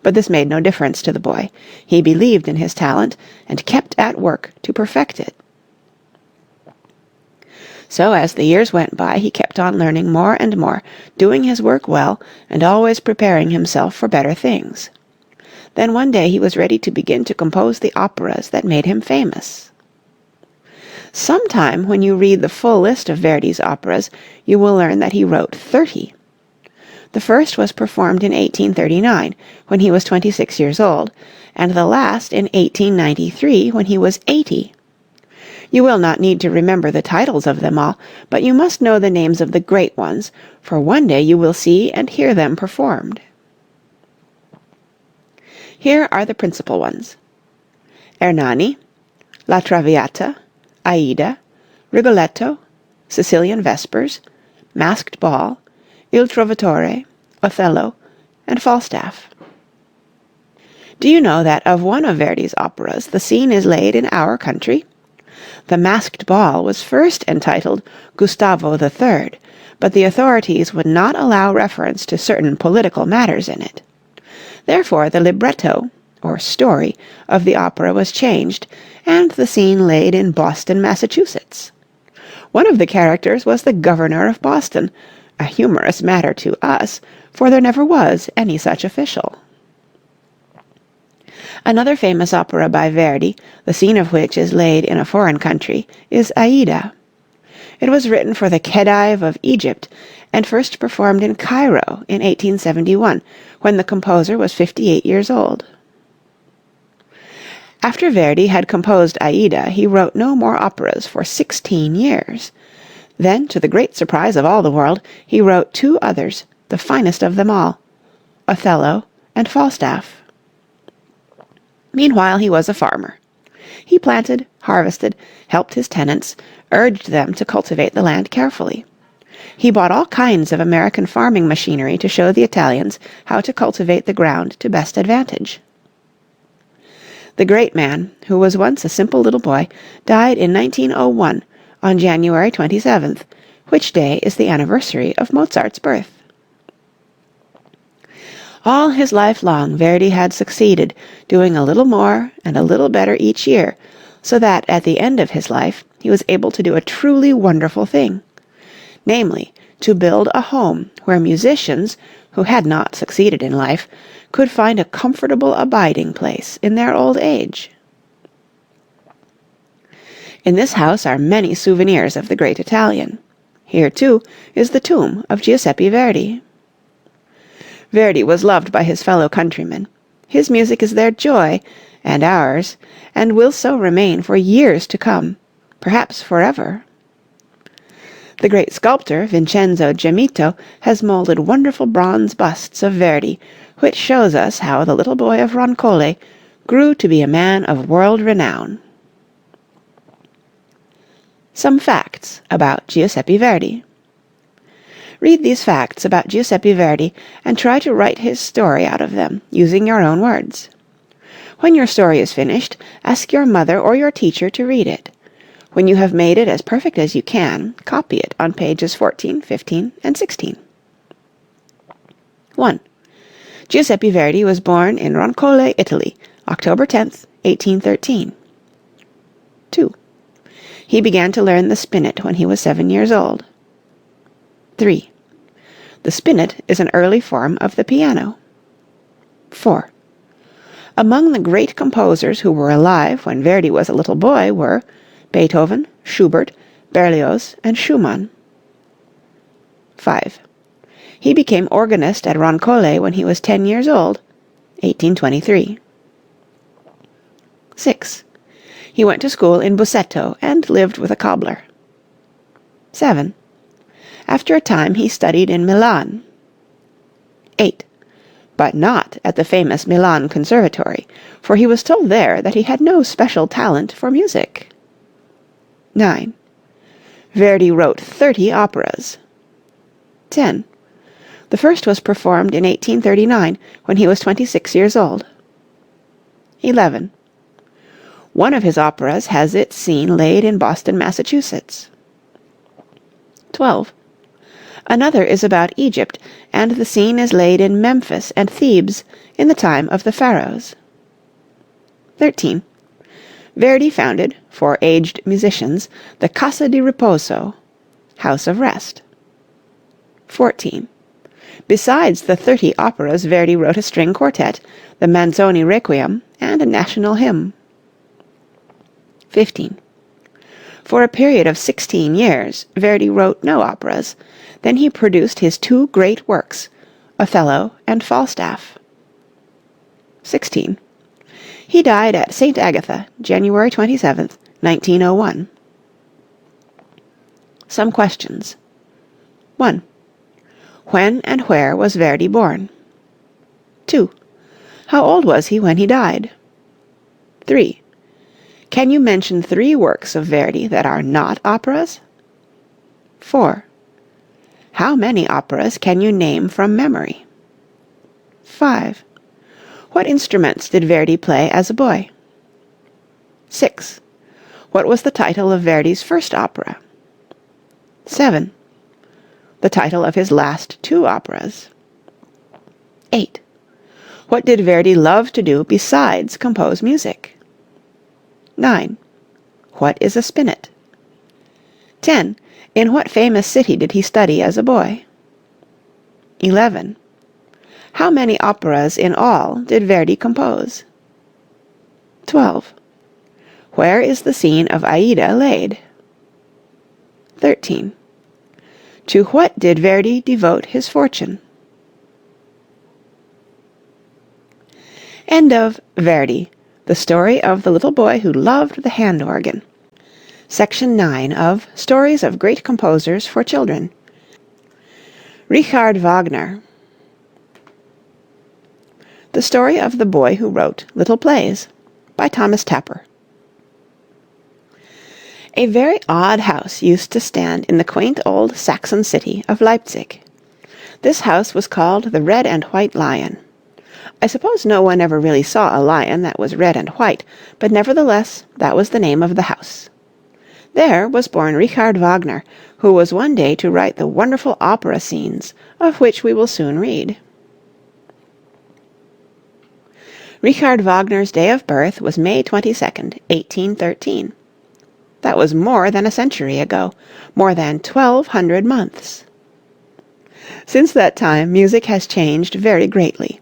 But this made no difference to the boy. He believed in his talent and kept at work to perfect it. So as the years went by, he kept on learning more and more, doing his work well, and always preparing himself for better things. Then one day he was ready to begin to compose the operas that made him famous. Sometime when you read the full list of Verdi's operas, you will learn that he wrote 30. The first was performed in 1839, when he was 26 years old, and the last in 1893, when he was 80. You will not need to remember the titles of them all, but you must know the names of the great ones, for one day you will see and hear them performed. Here are the principal ones: Ernani, La Traviata, Aida, Rigoletto, Sicilian Vespers, Masked Ball, Il Trovatore, Othello, and Falstaff. Do you know that of one of Verdi's operas the scene is laid in our country? The Masked Ball was first entitled Gustavo III, but the authorities would not allow reference to certain political matters in it. Therefore the libretto, or story, of the opera was changed, and the scene laid in Boston, Massachusetts. One of the characters was the governor of Boston, a humorous matter to us, for there never was any such official. Another famous opera by Verdi, the scene of which is laid in a foreign country, is Aida. It was written for the Khedive of Egypt, and first performed in Cairo in 1871, when the composer was 58 years old. After Verdi had composed Aida, he wrote no more operas for 16 years. Then, to the great surprise of all the world, he wrote two others, the finest of them all, Othello and Falstaff. Meanwhile he was a farmer. He planted, harvested, helped his tenants, urged them to cultivate the land carefully. He bought all kinds of American farming machinery to show the Italians how to cultivate the ground to best advantage. The great man, who was once a simple little boy, died in 1901 on January 27th, which day is the anniversary of Mozart's birth. All his life long Verdi had succeeded, doing a little more and a little better each year, so that at the end of his life he was able to do a truly wonderful thing, namely, to build a home where musicians, who had not succeeded in life, could find a comfortable abiding place in their old age. In this house are many souvenirs of the great Italian. Here, too, is the tomb of Giuseppe Verdi. Verdi was loved by his fellow countrymen. His music is their joy, and ours, and will so remain for years to come, perhaps forever. The great sculptor, Vincenzo Gemito, has molded wonderful bronze busts of Verdi, which shows us how the little boy of Roncole grew to be a man of world renown. Some facts about Giuseppe Verdi. Read these facts about Giuseppe Verdi and try to write his story out of them, using your own words. When your story is finished, ask your mother or your teacher to read it. When you have made it as perfect as you can, copy it on pages 14, 15, and 16. 1. Giuseppe Verdi was born in Roncole, Italy, October 10th, 1813. 2. He began to learn the spinet when he was 7 years old. 3. The spinet is an early form of the piano. 4. Among the great composers who were alive when Verdi was a little boy were Beethoven, Schubert, Berlioz, and Schumann. 5. He became organist at Roncole when he was 10 years old, 1823. 6. He went to school in Busseto and lived with a cobbler. 7. After a time he studied in Milan. 8. But not at the famous Milan Conservatory, for he was told there that he had no special talent for music. 9. Verdi wrote 30 operas. 10. The first was performed in 1839, when he was 26 years old. 11. One of his operas has its scene laid in Boston, Massachusetts. 12. Another is about Egypt, and the scene is laid in Memphis and Thebes in the time of the pharaohs. 13. Verdi founded, for aged musicians, the Casa di Riposo, House of Rest. 14. Besides the 30 operas, Verdi wrote a string quartet, the Manzoni Requiem, and a national hymn. 15. For a period of 16 years, Verdi wrote no operas. Then he produced his two great works, Othello and Falstaff. 16. He died at St. Agatha, January 27th, 1901. Some questions. 1. When and where was Verdi born? 2. How old was he when he died? 3. Can you mention 3 works of Verdi that are not operas? 4. How many operas can you name from memory? 5. What instruments did Verdi play as a boy? 6. What was the title of Verdi's first opera? 7. The title of his last 2 operas. 8. What did Verdi love to do besides compose music? 9. What is a spinet? 10. In what famous city did he study as a boy? 11. How many operas in all did Verdi compose? 12. Where is the scene of Aida laid? 13. To what did Verdi devote his fortune? End of Verdi, the story of the little boy who loved the hand organ. Section 9 of Stories of Great Composers for Children. Richard Wagner. The Story of the Boy Who Wrote Little Plays, by Thomas Tapper. A very odd house used to stand in the quaint old Saxon city of Leipzig. This house was called the Red and White Lion. I suppose no one ever really saw a lion that was red and white, but nevertheless that was the name of the house. There was born Richard Wagner, who was one day to write the wonderful opera scenes, of which we will soon read. Richard Wagner's day of birth was May 22nd, 1813. That was more than a century ago, more than 1200 months. Since that time, music has changed very greatly.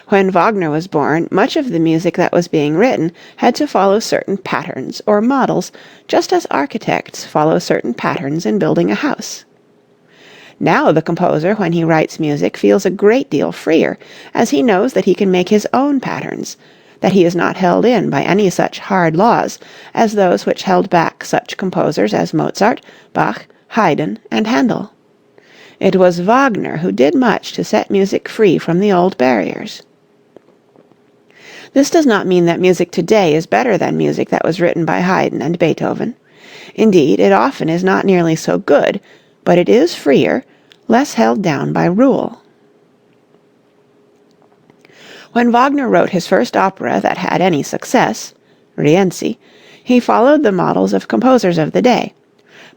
When Wagner was born, much of the music that was being written had to follow certain patterns or models, just as architects follow certain patterns in building a house. Now the composer, when he writes music, feels a great deal freer, as he knows that he can make his own patterns, that he is not held in by any such hard laws as those which held back such composers as Mozart, Bach, Haydn, and Handel. It was Wagner who did much to set music free from the old barriers. This does not mean that music today is better than music that was written by Haydn and Beethoven. Indeed, it often is not nearly so good, but it is freer, less held down by rule. When Wagner wrote his first opera that had any success, Rienzi, he followed the models of composers of the day,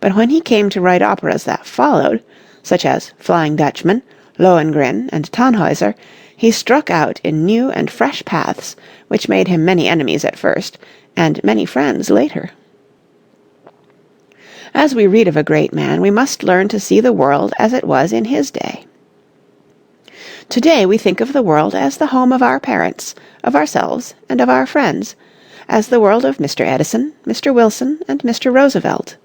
but when he came to write operas that followed, such as Flying Dutchman, Lohengrin, and Tannhäuser, he struck out in new and fresh paths, which made him many enemies at first, and many friends later. As we read of a great man, we must learn to see the world as it was in his day. Today we think of the world as the home of our parents, of ourselves, and of our friends, as the world of Mr. Edison, Mr. Wilson, and Mr. Roosevelt.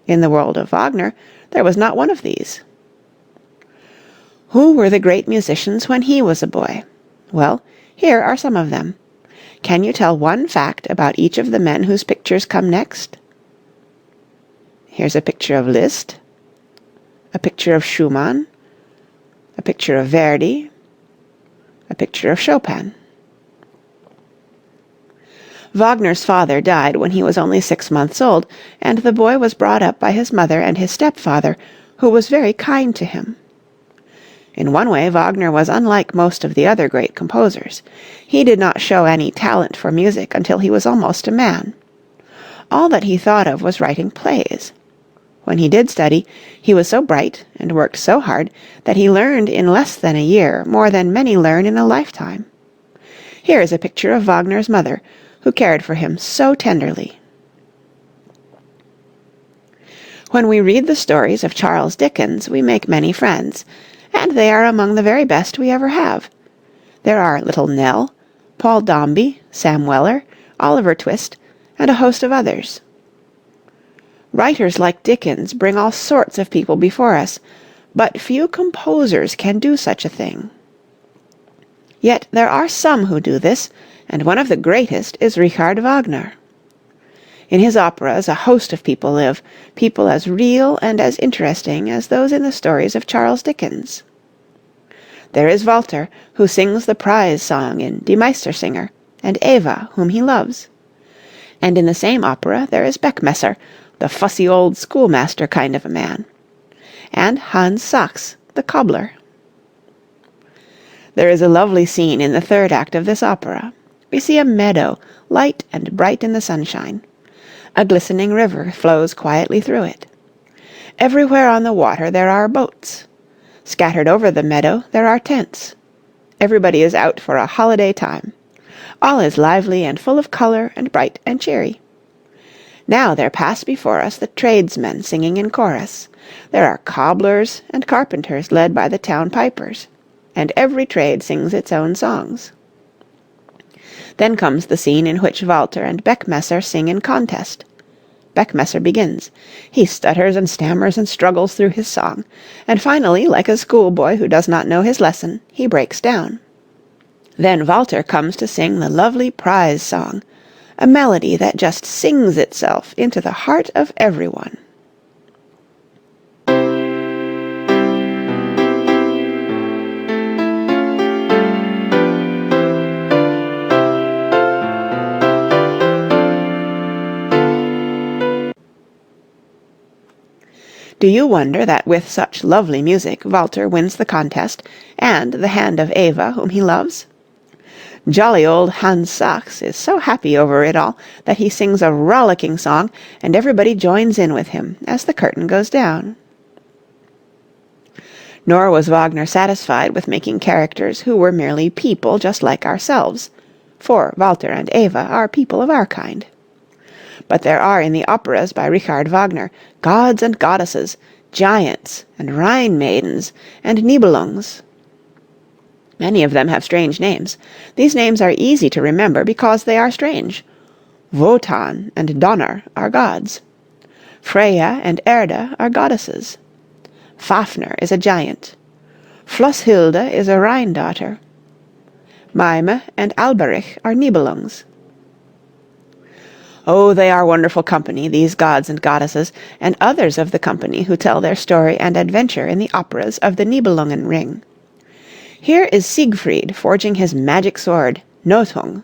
In the world of Wagner, there was not one of these. Who were the great musicians when he was a boy? Well, here are some of them. Can you tell one fact about each of the men whose pictures come next? Here's a picture of Liszt, a picture of Schumann, a picture of Verdi, a picture of Chopin. Wagner's father died when he was only 6 months old, and the boy was brought up by his mother and his stepfather, who was very kind to him. In one way, Wagner was unlike most of the other great composers. He did not show any talent for music until he was almost a man. All that he thought of was writing plays. When he did study, he was so bright and worked so hard that he learned in less than a year more than many learn in a lifetime. Here is a picture of Wagner's mother, who cared for him so tenderly. When we read the stories of Charles Dickens, we make many friends, and they are among the very best we ever have. There are Little Nell, Paul Dombey, Sam Weller, Oliver Twist, and a host of others. Writers like Dickens bring all sorts of people before us, but few composers can do such a thing. Yet there are some who do this, and one of the greatest is Richard Wagner. In his operas a host of people live, people as real and as interesting as those in the stories of Charles Dickens. There is Walter, who sings the prize song in Die Meistersinger, and Eva, whom he loves. And in the same opera there is Beckmesser, the fussy old schoolmaster kind of a man, and Hans Sachs, the cobbler. There is a lovely scene in the third act of this opera. We see a meadow, light and bright in the sunshine. A glistening river flows quietly through it. Everywhere on the water there are boats. Scattered over the meadow there are tents. Everybody is out for a holiday time. All is lively and full of colour and bright and cheery. Now there pass before us the tradesmen singing in chorus. There are cobblers and carpenters led by the town pipers, and every trade sings its own songs. Then comes the scene in which Walter and Beckmesser sing in contest. Beckmesser begins. He stutters and stammers and struggles through his song, and finally, like a schoolboy who does not know his lesson, he breaks down. Then Walter comes to sing the lovely prize song, a melody that just sings itself into the heart of everyone. Do you wonder that with such lovely music Walter wins the contest, and the hand of Eva, whom he loves? Jolly old Hans Sachs is so happy over it all that he sings a rollicking song, and everybody joins in with him as the curtain goes down. Nor was Wagner satisfied with making characters who were merely people just like ourselves, for Walter and Eva are people of our kind. But there are in the operas by Richard Wagner gods and goddesses, giants and Rhine maidens and Nibelungs. Many of them have strange names. These names are easy to remember because they are strange. Wotan and Donner are gods. Freya and Erda are goddesses. Fafner is a giant. Flosshilde is a Rhine daughter. Mime and Alberich are Nibelungs. Oh, they are wonderful company, these gods and goddesses, and others of the company who tell their story and adventure in the operas of the Nibelungen Ring. Here is Siegfried forging his magic sword, Nothung.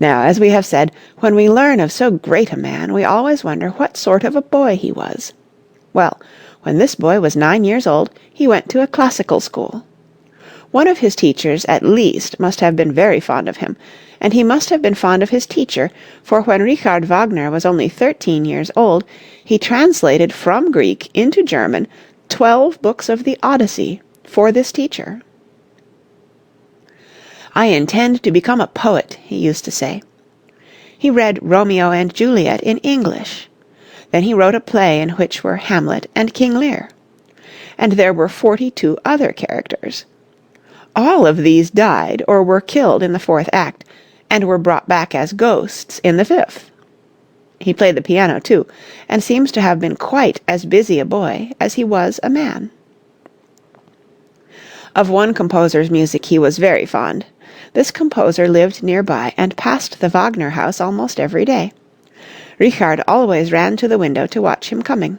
Now, as we have said, when we learn of so great a man, we always wonder what sort of a boy he was. Well, when this boy was 9 years old, he went to a classical school. One of his teachers, at least, must have been very fond of him, and he must have been fond of his teacher, for when Richard Wagner was only 13 years old, he translated from Greek into German 12 books of the Odyssey for this teacher. "I intend to become a poet," he used to say. He read Romeo and Juliet in English. Then he wrote a play in which were Hamlet and King Lear. And there were 42 other characters. All of these died or were killed in the 4th act, and were brought back as ghosts in the 5th. He played the piano too, and seems to have been quite as busy a boy as he was a man. Of one composer's music he was very fond. This composer lived nearby and passed the Wagner house almost every day. Richard always ran to the window to watch him coming.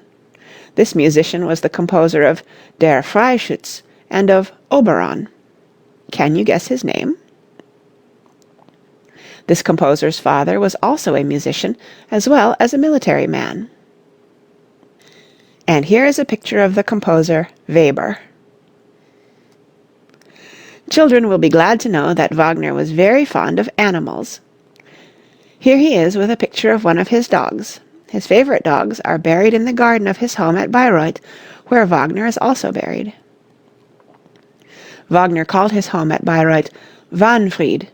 This musician was the composer of Der Freischütz and of Oberon. Can you guess his name? This composer's father was also a musician as well as a military man. And here is a picture of the composer Weber. Children will be glad to know that Wagner was very fond of animals. Here he is with a picture of one of his dogs. His favorite dogs are buried in the garden of his home at Bayreuth, where Wagner is also buried. Wagner called his home at Bayreuth Wahnfried,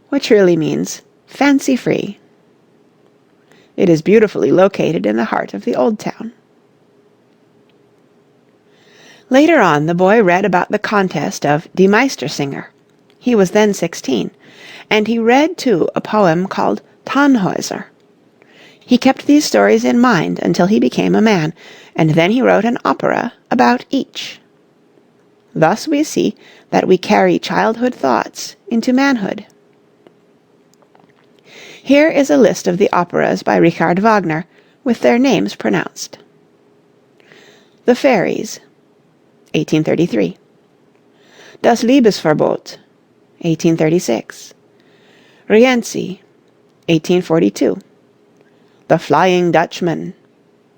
which really means fancy-free. It is beautifully located in the heart of the old town. Later on, the boy read about the contest of Die Meistersinger. He was then 16, and he read, too, a poem called Tannhäuser. He kept these stories in mind until he became a man, and then he wrote an opera about each. Thus we see that we carry childhood thoughts into manhood. Here is a list of the operas by Richard Wagner, with their names pronounced. The Fairies, 1833. Das Liebesverbot, 1836. Rienzi, 1842. The Flying Dutchman,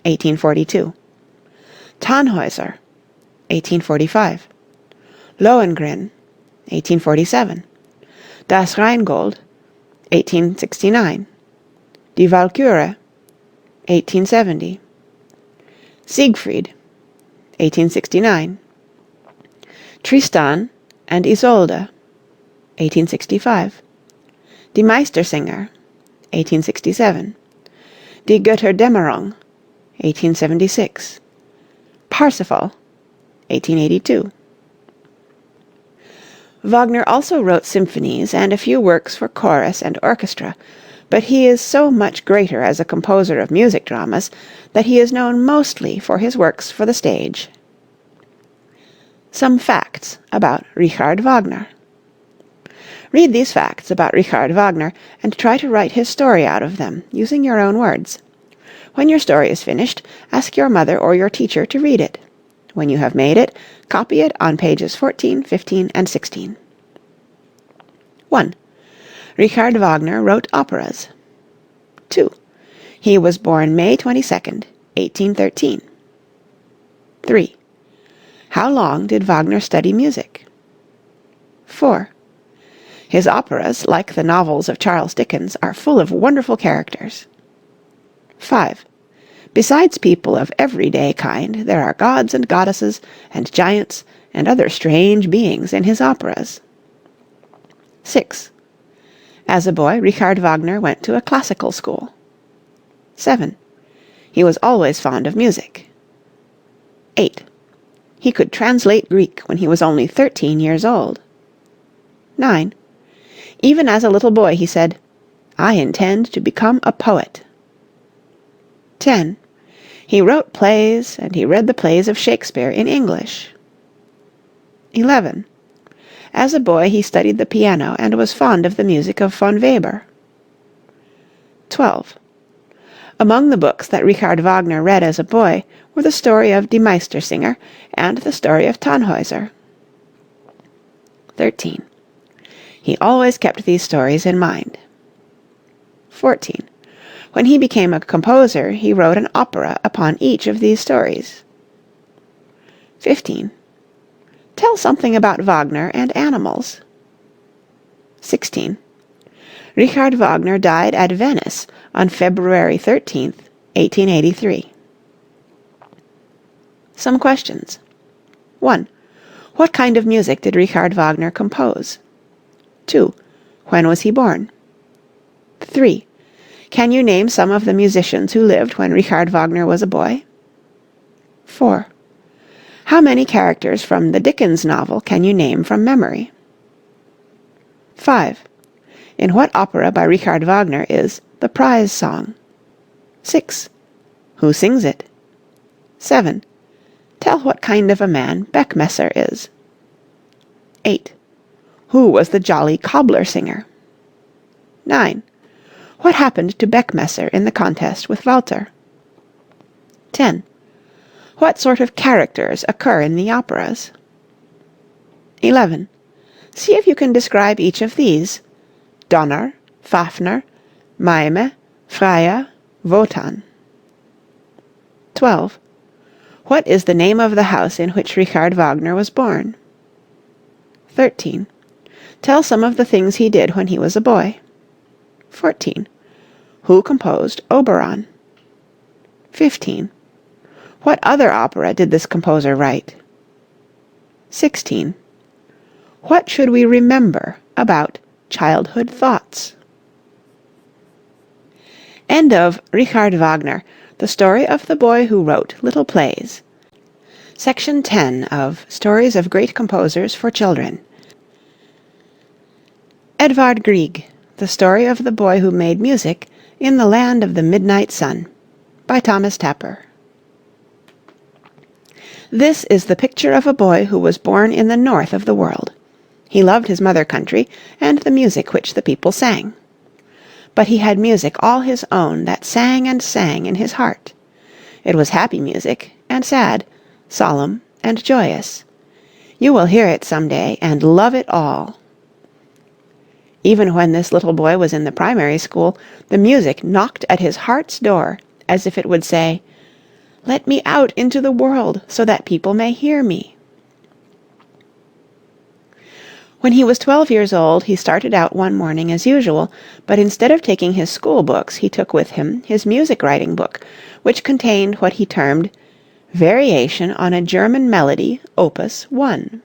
1842. Tannhäuser, 1845. Lohengrin, 1847. Das Rheingold, 1869. Die Walküre, 1870. Siegfried, 1869. Tristan and Isolde, 1865. Die Meistersinger, 1867. Die Götterdämmerung, 1876. Parsifal, 1882. Wagner also wrote symphonies and a few works for chorus and orchestra, but he is so much greater as a composer of music dramas that he is known mostly for his works for the stage. Some facts about Richard Wagner. Read these facts about Richard Wagner and try to write his story out of them, using your own words. When your story is finished, ask your mother or your teacher to read it. When you have made it, copy it on pages 14, 15, and 16. 1. Richard Wagner wrote operas. 2. He was born May 22nd, 1813. 3. How long did Wagner study music? 4. His operas, like the novels of Charles Dickens, are full of wonderful characters. 5. Besides people of everyday kind, there are gods and goddesses, and giants, and other strange beings in his operas. 6. As a boy, Richard Wagner went to a classical school. 7. He was always fond of music. 8. He could translate Greek when he was only 13 years old. 9. Even as a little boy he said, "I intend to become a poet." 10. He wrote plays, and he read the plays of Shakespeare in English. 11. As a boy he studied the piano and was fond of the music of von Weber. 12. Among the books that Richard Wagner read as a boy were the story of Die Meistersinger and the story of Tannhäuser. 13. He always kept these stories in mind. 14. When he became a composer, he wrote an opera upon each of these stories. 15. Tell something about Wagner and animals. 16. Richard Wagner died at Venice on February 13th, 1883. Some questions. 1. What kind of music did Richard Wagner compose? 2. When was he born? 3. Can you name some of the musicians who lived when Richard Wagner was a boy? 4. How many characters from the Dickens novel can you name from memory? 5. In what opera by Richard Wagner is The Prize Song? 6. Who sings it? 7. Tell what kind of a man Beckmesser is. 8. Who was the jolly cobbler singer? 9. What happened to Beckmesser in the contest with Walter? 10. What sort of characters occur in the operas? 11. See if you can describe each of these: Donner, Fafner, Maime, Freya, Wotan. 12. What is the name of the house in which Richard Wagner was born? 13. Tell some of the things he did when he was a boy. 14. Who composed Oberon? 15. What other opera did this composer write? 16. What should we remember about childhood thoughts? End of Richard Wagner, the story of the boy who wrote little plays. Section 10 of Stories of Great Composers for Children. Edvard Grieg, the story of the boy who made music in the land of the midnight sun, by Thomas Tapper. This is the picture of a boy who was born in the north of the world. He loved his mother country and the music which the people sang. But he had music all his own that sang and sang in his heart. It was happy music, and sad, solemn, and joyous. You will hear it some day and love it all. Even when this little boy was in the primary school, the music knocked at his heart's door, as if it would say, "Let me out into the world so that people may hear me." When he was 12 years old, he started out one morning as usual, but instead of taking his school books, he took with him his music-writing book, which contained what he termed Variation on a German Melody, Opus 1.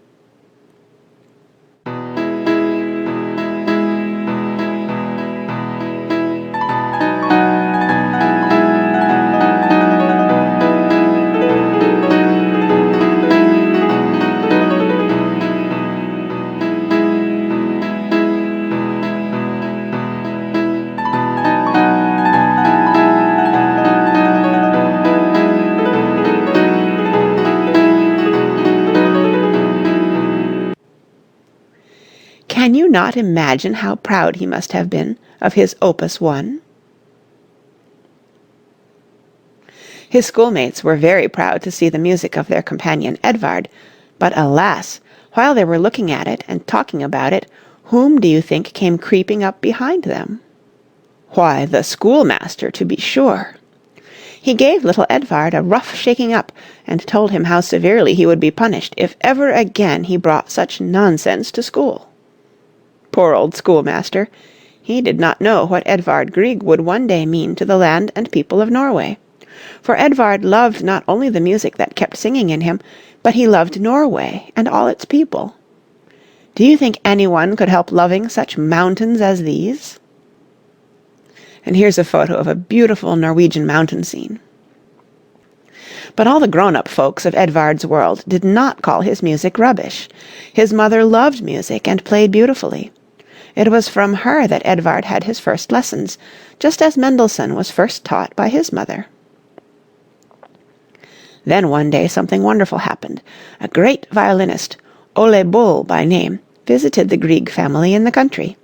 Can you not imagine how proud he must have been of his Opus 1? His schoolmates were very proud to see the music of their companion Edvard, but alas, while they were looking at it and talking about it, whom do you think came creeping up behind them? Why, the schoolmaster, to be sure. He gave little Edvard a rough shaking up, and told him how severely he would be punished if ever again he brought such nonsense to school. Poor old schoolmaster! He did not know what Edvard Grieg would one day mean to the land and people of Norway. For Edvard loved not only the music that kept singing in him, but he loved Norway and all its people. Do you think anyone could help loving such mountains as these? And here's a photo of a beautiful Norwegian mountain scene. But all the grown-up folks of Edvard's world did not call his music rubbish. His mother loved music and played beautifully. It was from her that Edvard had his first lessons, just as Mendelssohn was first taught by his mother. Then one day something wonderful happened. A great violinist, Ole Bull by name, visited the Grieg family in the country.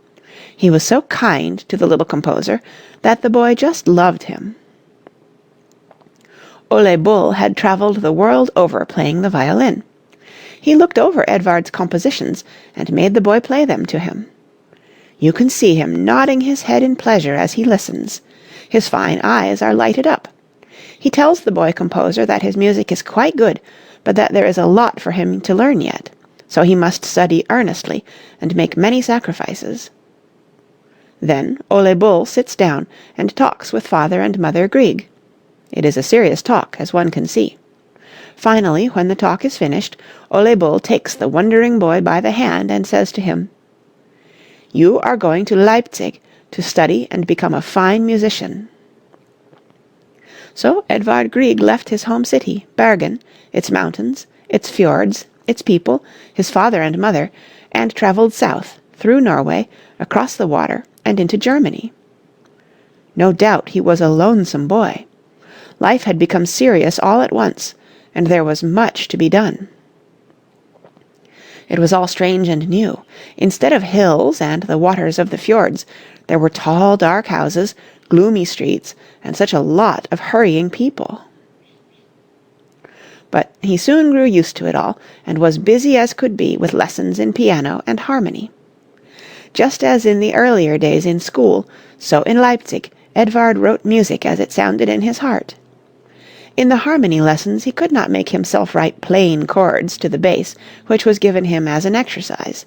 He was so kind to the little composer that the boy just loved him. Ole Bull had travelled the world over playing the violin. He looked over Edvard's compositions and made the boy play them to him. You can see him nodding his head in pleasure as he listens. His fine eyes are lighted up. He tells the boy composer that his music is quite good, but that there is a lot for him to learn yet, so he must study earnestly and make many sacrifices. Then Ole Bull sits down and talks with Father and Mother Grieg. It is a serious talk, as one can see. Finally, when the talk is finished, Ole Bull takes the wondering boy by the hand and says to him, "You are going to Leipzig to study and become a fine musician." So Edvard Grieg left his home city, Bergen, its mountains, its fjords, its people, his father and mother, and travelled south, through Norway, across the water, and into Germany. No doubt he was a lonesome boy. Life had become serious all at once, and there was much to be done. It was all strange and new. Instead of hills and the waters of the fjords, there were tall, dark houses, gloomy streets, and such a lot of hurrying people. But he soon grew used to it all, and was busy as could be with lessons in piano and harmony. Just as in the earlier days in school, so in Leipzig, Edvard wrote music as it sounded in his heart. In the harmony lessons he could not make himself write plain chords to the bass, which was given him as an exercise.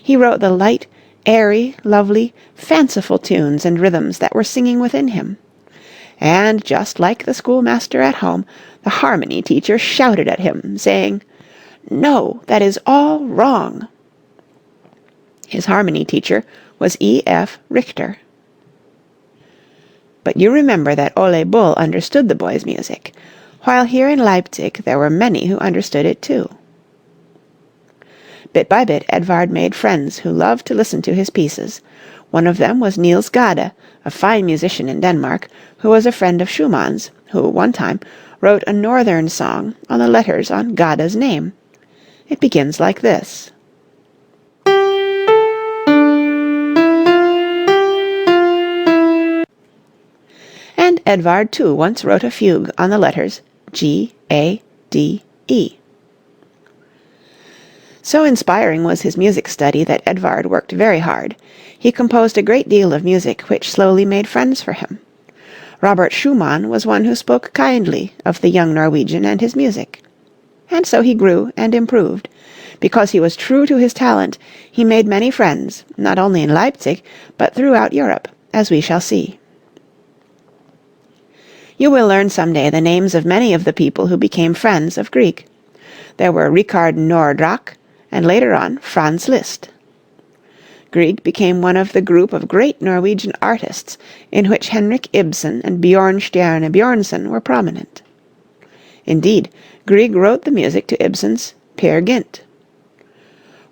He wrote the light, airy, lovely, fanciful tunes and rhythms that were singing within him. And just like the schoolmaster at home, the harmony teacher shouted at him, saying, "No, that is all wrong." His harmony teacher was E.F. Richter. But you remember that Ole Bull understood the boy's music, while here in Leipzig there were many who understood it too. Bit by bit Edvard made friends who loved to listen to his pieces. One of them was Niels Gade, a fine musician in Denmark, who was a friend of Schumann's, who, one time, wrote a northern song on the letters on Gade's name. It begins like this. And Edvard too once wrote a fugue on the letters G-A-D-E. So inspiring was his music study that Edvard worked very hard. He composed a great deal of music which slowly made friends for him. Robert Schumann was one who spoke kindly of the young Norwegian and his music. And so he grew and improved. Because he was true to his talent, he made many friends, not only in Leipzig, but throughout Europe, as we shall see. You will learn some day the names of many of the people who became friends of Grieg. There were Richard Noordraak, and later on Franz Liszt. Grieg became one of the group of great Norwegian artists in which Henrik Ibsen and Bjørnstjerne Bjørnson were prominent. Indeed, Grieg wrote the music to Ibsen's Peer Gynt.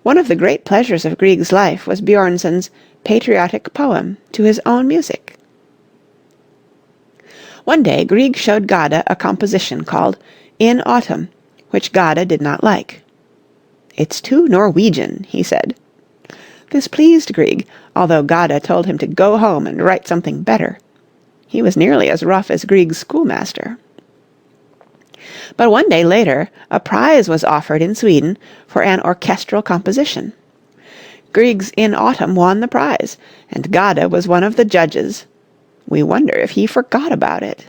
One of the great pleasures of Grieg's life was Bjørnson's patriotic poem to his own music. One day Grieg showed Gade a composition called In Autumn, which Gade did not like. "It's too Norwegian," he said. This pleased Grieg, although Gade told him to go home and write something better. He was nearly as rough as Grieg's schoolmaster. But one day later a prize was offered in Sweden for an orchestral composition. Grieg's In Autumn won the prize, and Gade was one of the judges. We wonder if he forgot about it.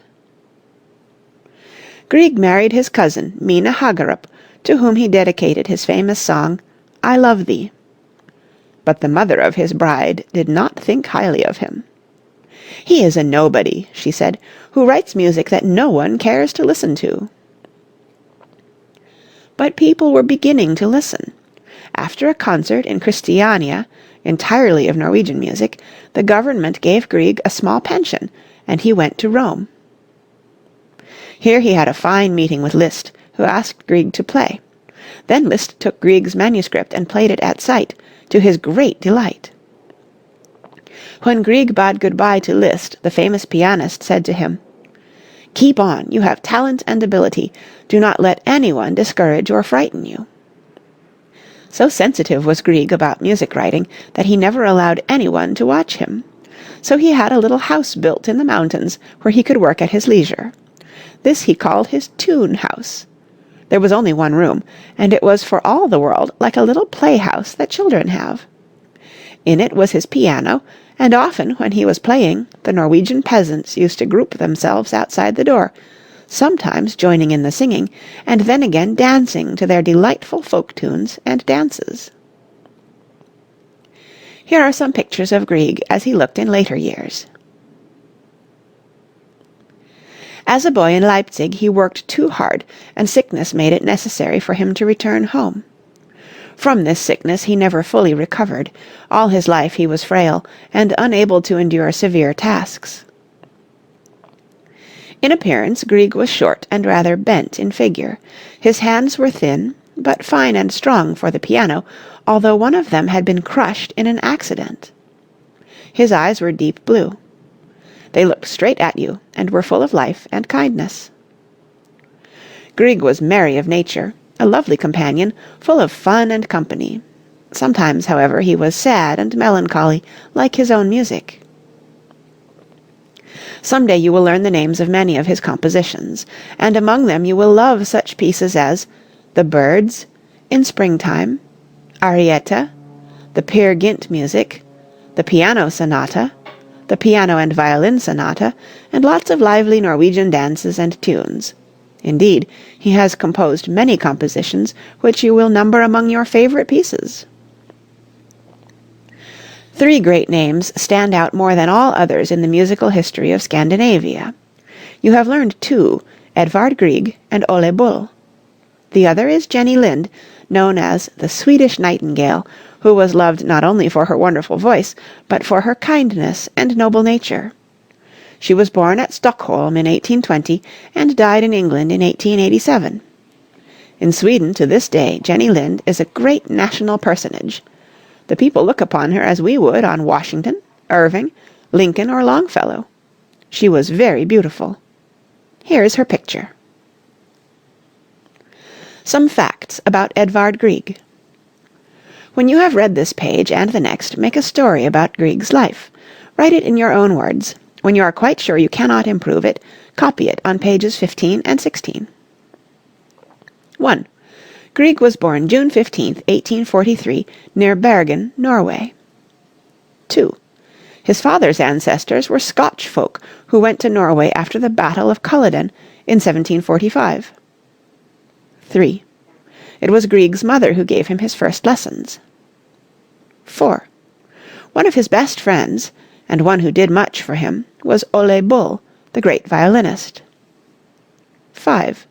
Grieg married his cousin, Mina Hagerup, to whom he dedicated his famous song, I Love Thee. But the mother of his bride did not think highly of him. "He is a nobody," she said, "who writes music that no one cares to listen to." But people were beginning to listen. After a concert in Christiania, entirely of Norwegian music, the government gave Grieg a small pension, and he went to Rome. Here he had a fine meeting with Liszt, who asked Grieg to play. Then Liszt took Grieg's manuscript and played it at sight, to his great delight. When Grieg bade goodbye to Liszt, the famous pianist said to him, "Keep on, you have talent and ability. Do not let anyone discourage or frighten you." So sensitive was Grieg about music writing that he never allowed anyone to watch him. So he had a little house built in the mountains where he could work at his leisure. This he called his tune house. There was only one room, and it was for all the world like a little playhouse that children have. In it was his piano, and often when he was playing, the Norwegian peasants used to group themselves outside the door, sometimes joining in the singing, and then again dancing to their delightful folk tunes and dances. Here are some pictures of Grieg as he looked in later years. As a boy in Leipzig he worked too hard, and sickness made it necessary for him to return home. From this sickness he never fully recovered. All his life he was frail, and unable to endure severe tasks. In appearance Grieg was short and rather bent in figure. His hands were thin, but fine and strong for the piano, although one of them had been crushed in an accident. His eyes were deep blue. They looked straight at you, and were full of life and kindness. Grieg was merry of nature, a lovely companion, full of fun and company. Sometimes, however, he was sad and melancholy, like his own music. Some day you will learn the names of many of his compositions, and among them you will love such pieces as The Birds, In Springtime, Arietta, the Peer Gynt music, the Piano Sonata, the Piano and Violin Sonata, and lots of lively Norwegian dances and tunes. Indeed, he has composed many compositions which you will number among your favorite pieces. Three great names stand out more than all others in the musical history of Scandinavia. You have learned two, Edvard Grieg and Ole Bull. The other is Jenny Lind, known as the Swedish Nightingale, who was loved not only for her wonderful voice, but for her kindness and noble nature. She was born at Stockholm in 1820 and died in England in 1887. In Sweden to this day Jenny Lind is a great national personage. The people look upon her as we would on Washington, Irving, Lincoln, or Longfellow. She was very beautiful. Here is her picture. Some facts about Edvard Grieg. When you have read this page and the next, make a story about Grieg's life. Write it in your own words. When you are quite sure you cannot improve it, copy it on pages 15 and 16. 1. Grieg was born June 15, 1843, near Bergen, Norway. 2. His father's ancestors were Scotch folk who went to Norway after the Battle of Culloden in 1745. 3. It was Grieg's mother who gave him his first lessons. 4. One of his best friends, and one who did much for him, was Ole Bull, the great violinist. 5.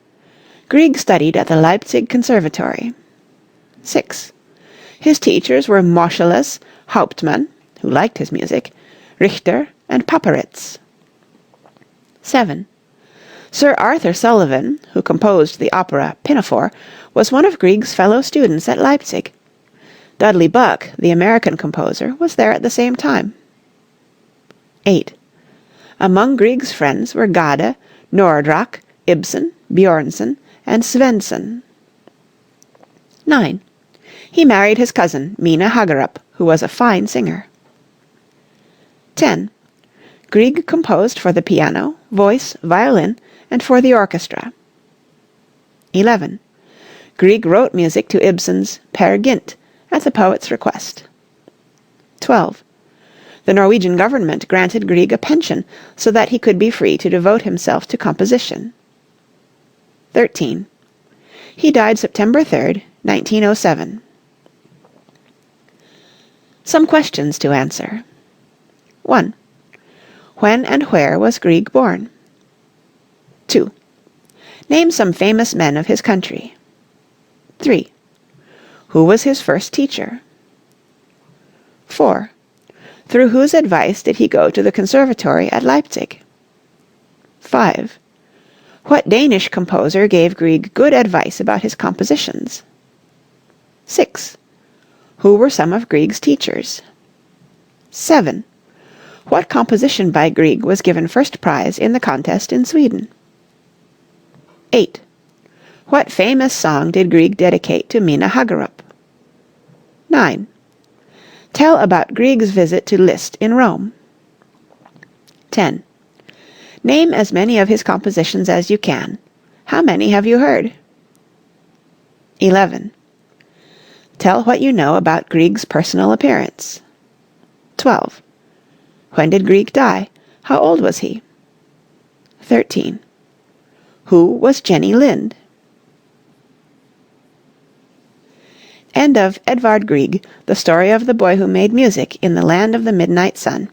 Grieg studied at the Leipzig Conservatory. 6. His teachers were Moscheles, Hauptmann, who liked his music, Richter, and Papperitz. 7. Sir Arthur Sullivan, who composed the opera Pinafore, was one of Grieg's fellow students at Leipzig. Dudley Buck, the American composer, was there at the same time. 8. Among Grieg's friends were Gade, Nordraak, Ibsen, Björnson, and Svensson. 9. He married his cousin, Mina Hagerup, who was a fine singer. 10. Grieg composed for the piano, voice, violin, and for the orchestra. 11. Grieg wrote music to Ibsen's Peer Gynt at the poet's request. 12. The Norwegian government granted Grieg a pension so that he could be free to devote himself to composition. 13. He died September 3rd, 1907. Some questions to answer. 1. When and where was Grieg born? 2. Name some famous men of his country. 3. Who was his first teacher? 4. Through whose advice did he go to the conservatory at Leipzig? 5. What Danish composer gave Grieg good advice about his compositions? 6. Who were some of Grieg's teachers? 7. What composition by Grieg was given first prize in the contest in Sweden? 8. What famous song did Grieg dedicate to Mina Hagerup? 9. Tell about Grieg's visit to Liszt in Rome. 10. Name as many of his compositions as you can. How many have you heard? 11. Tell what you know about Grieg's personal appearance. 12. When did Grieg die? How old was he? 13. Who was Jenny Lind? End of Edvard Grieg, the story of the boy who made music in the land of the midnight sun.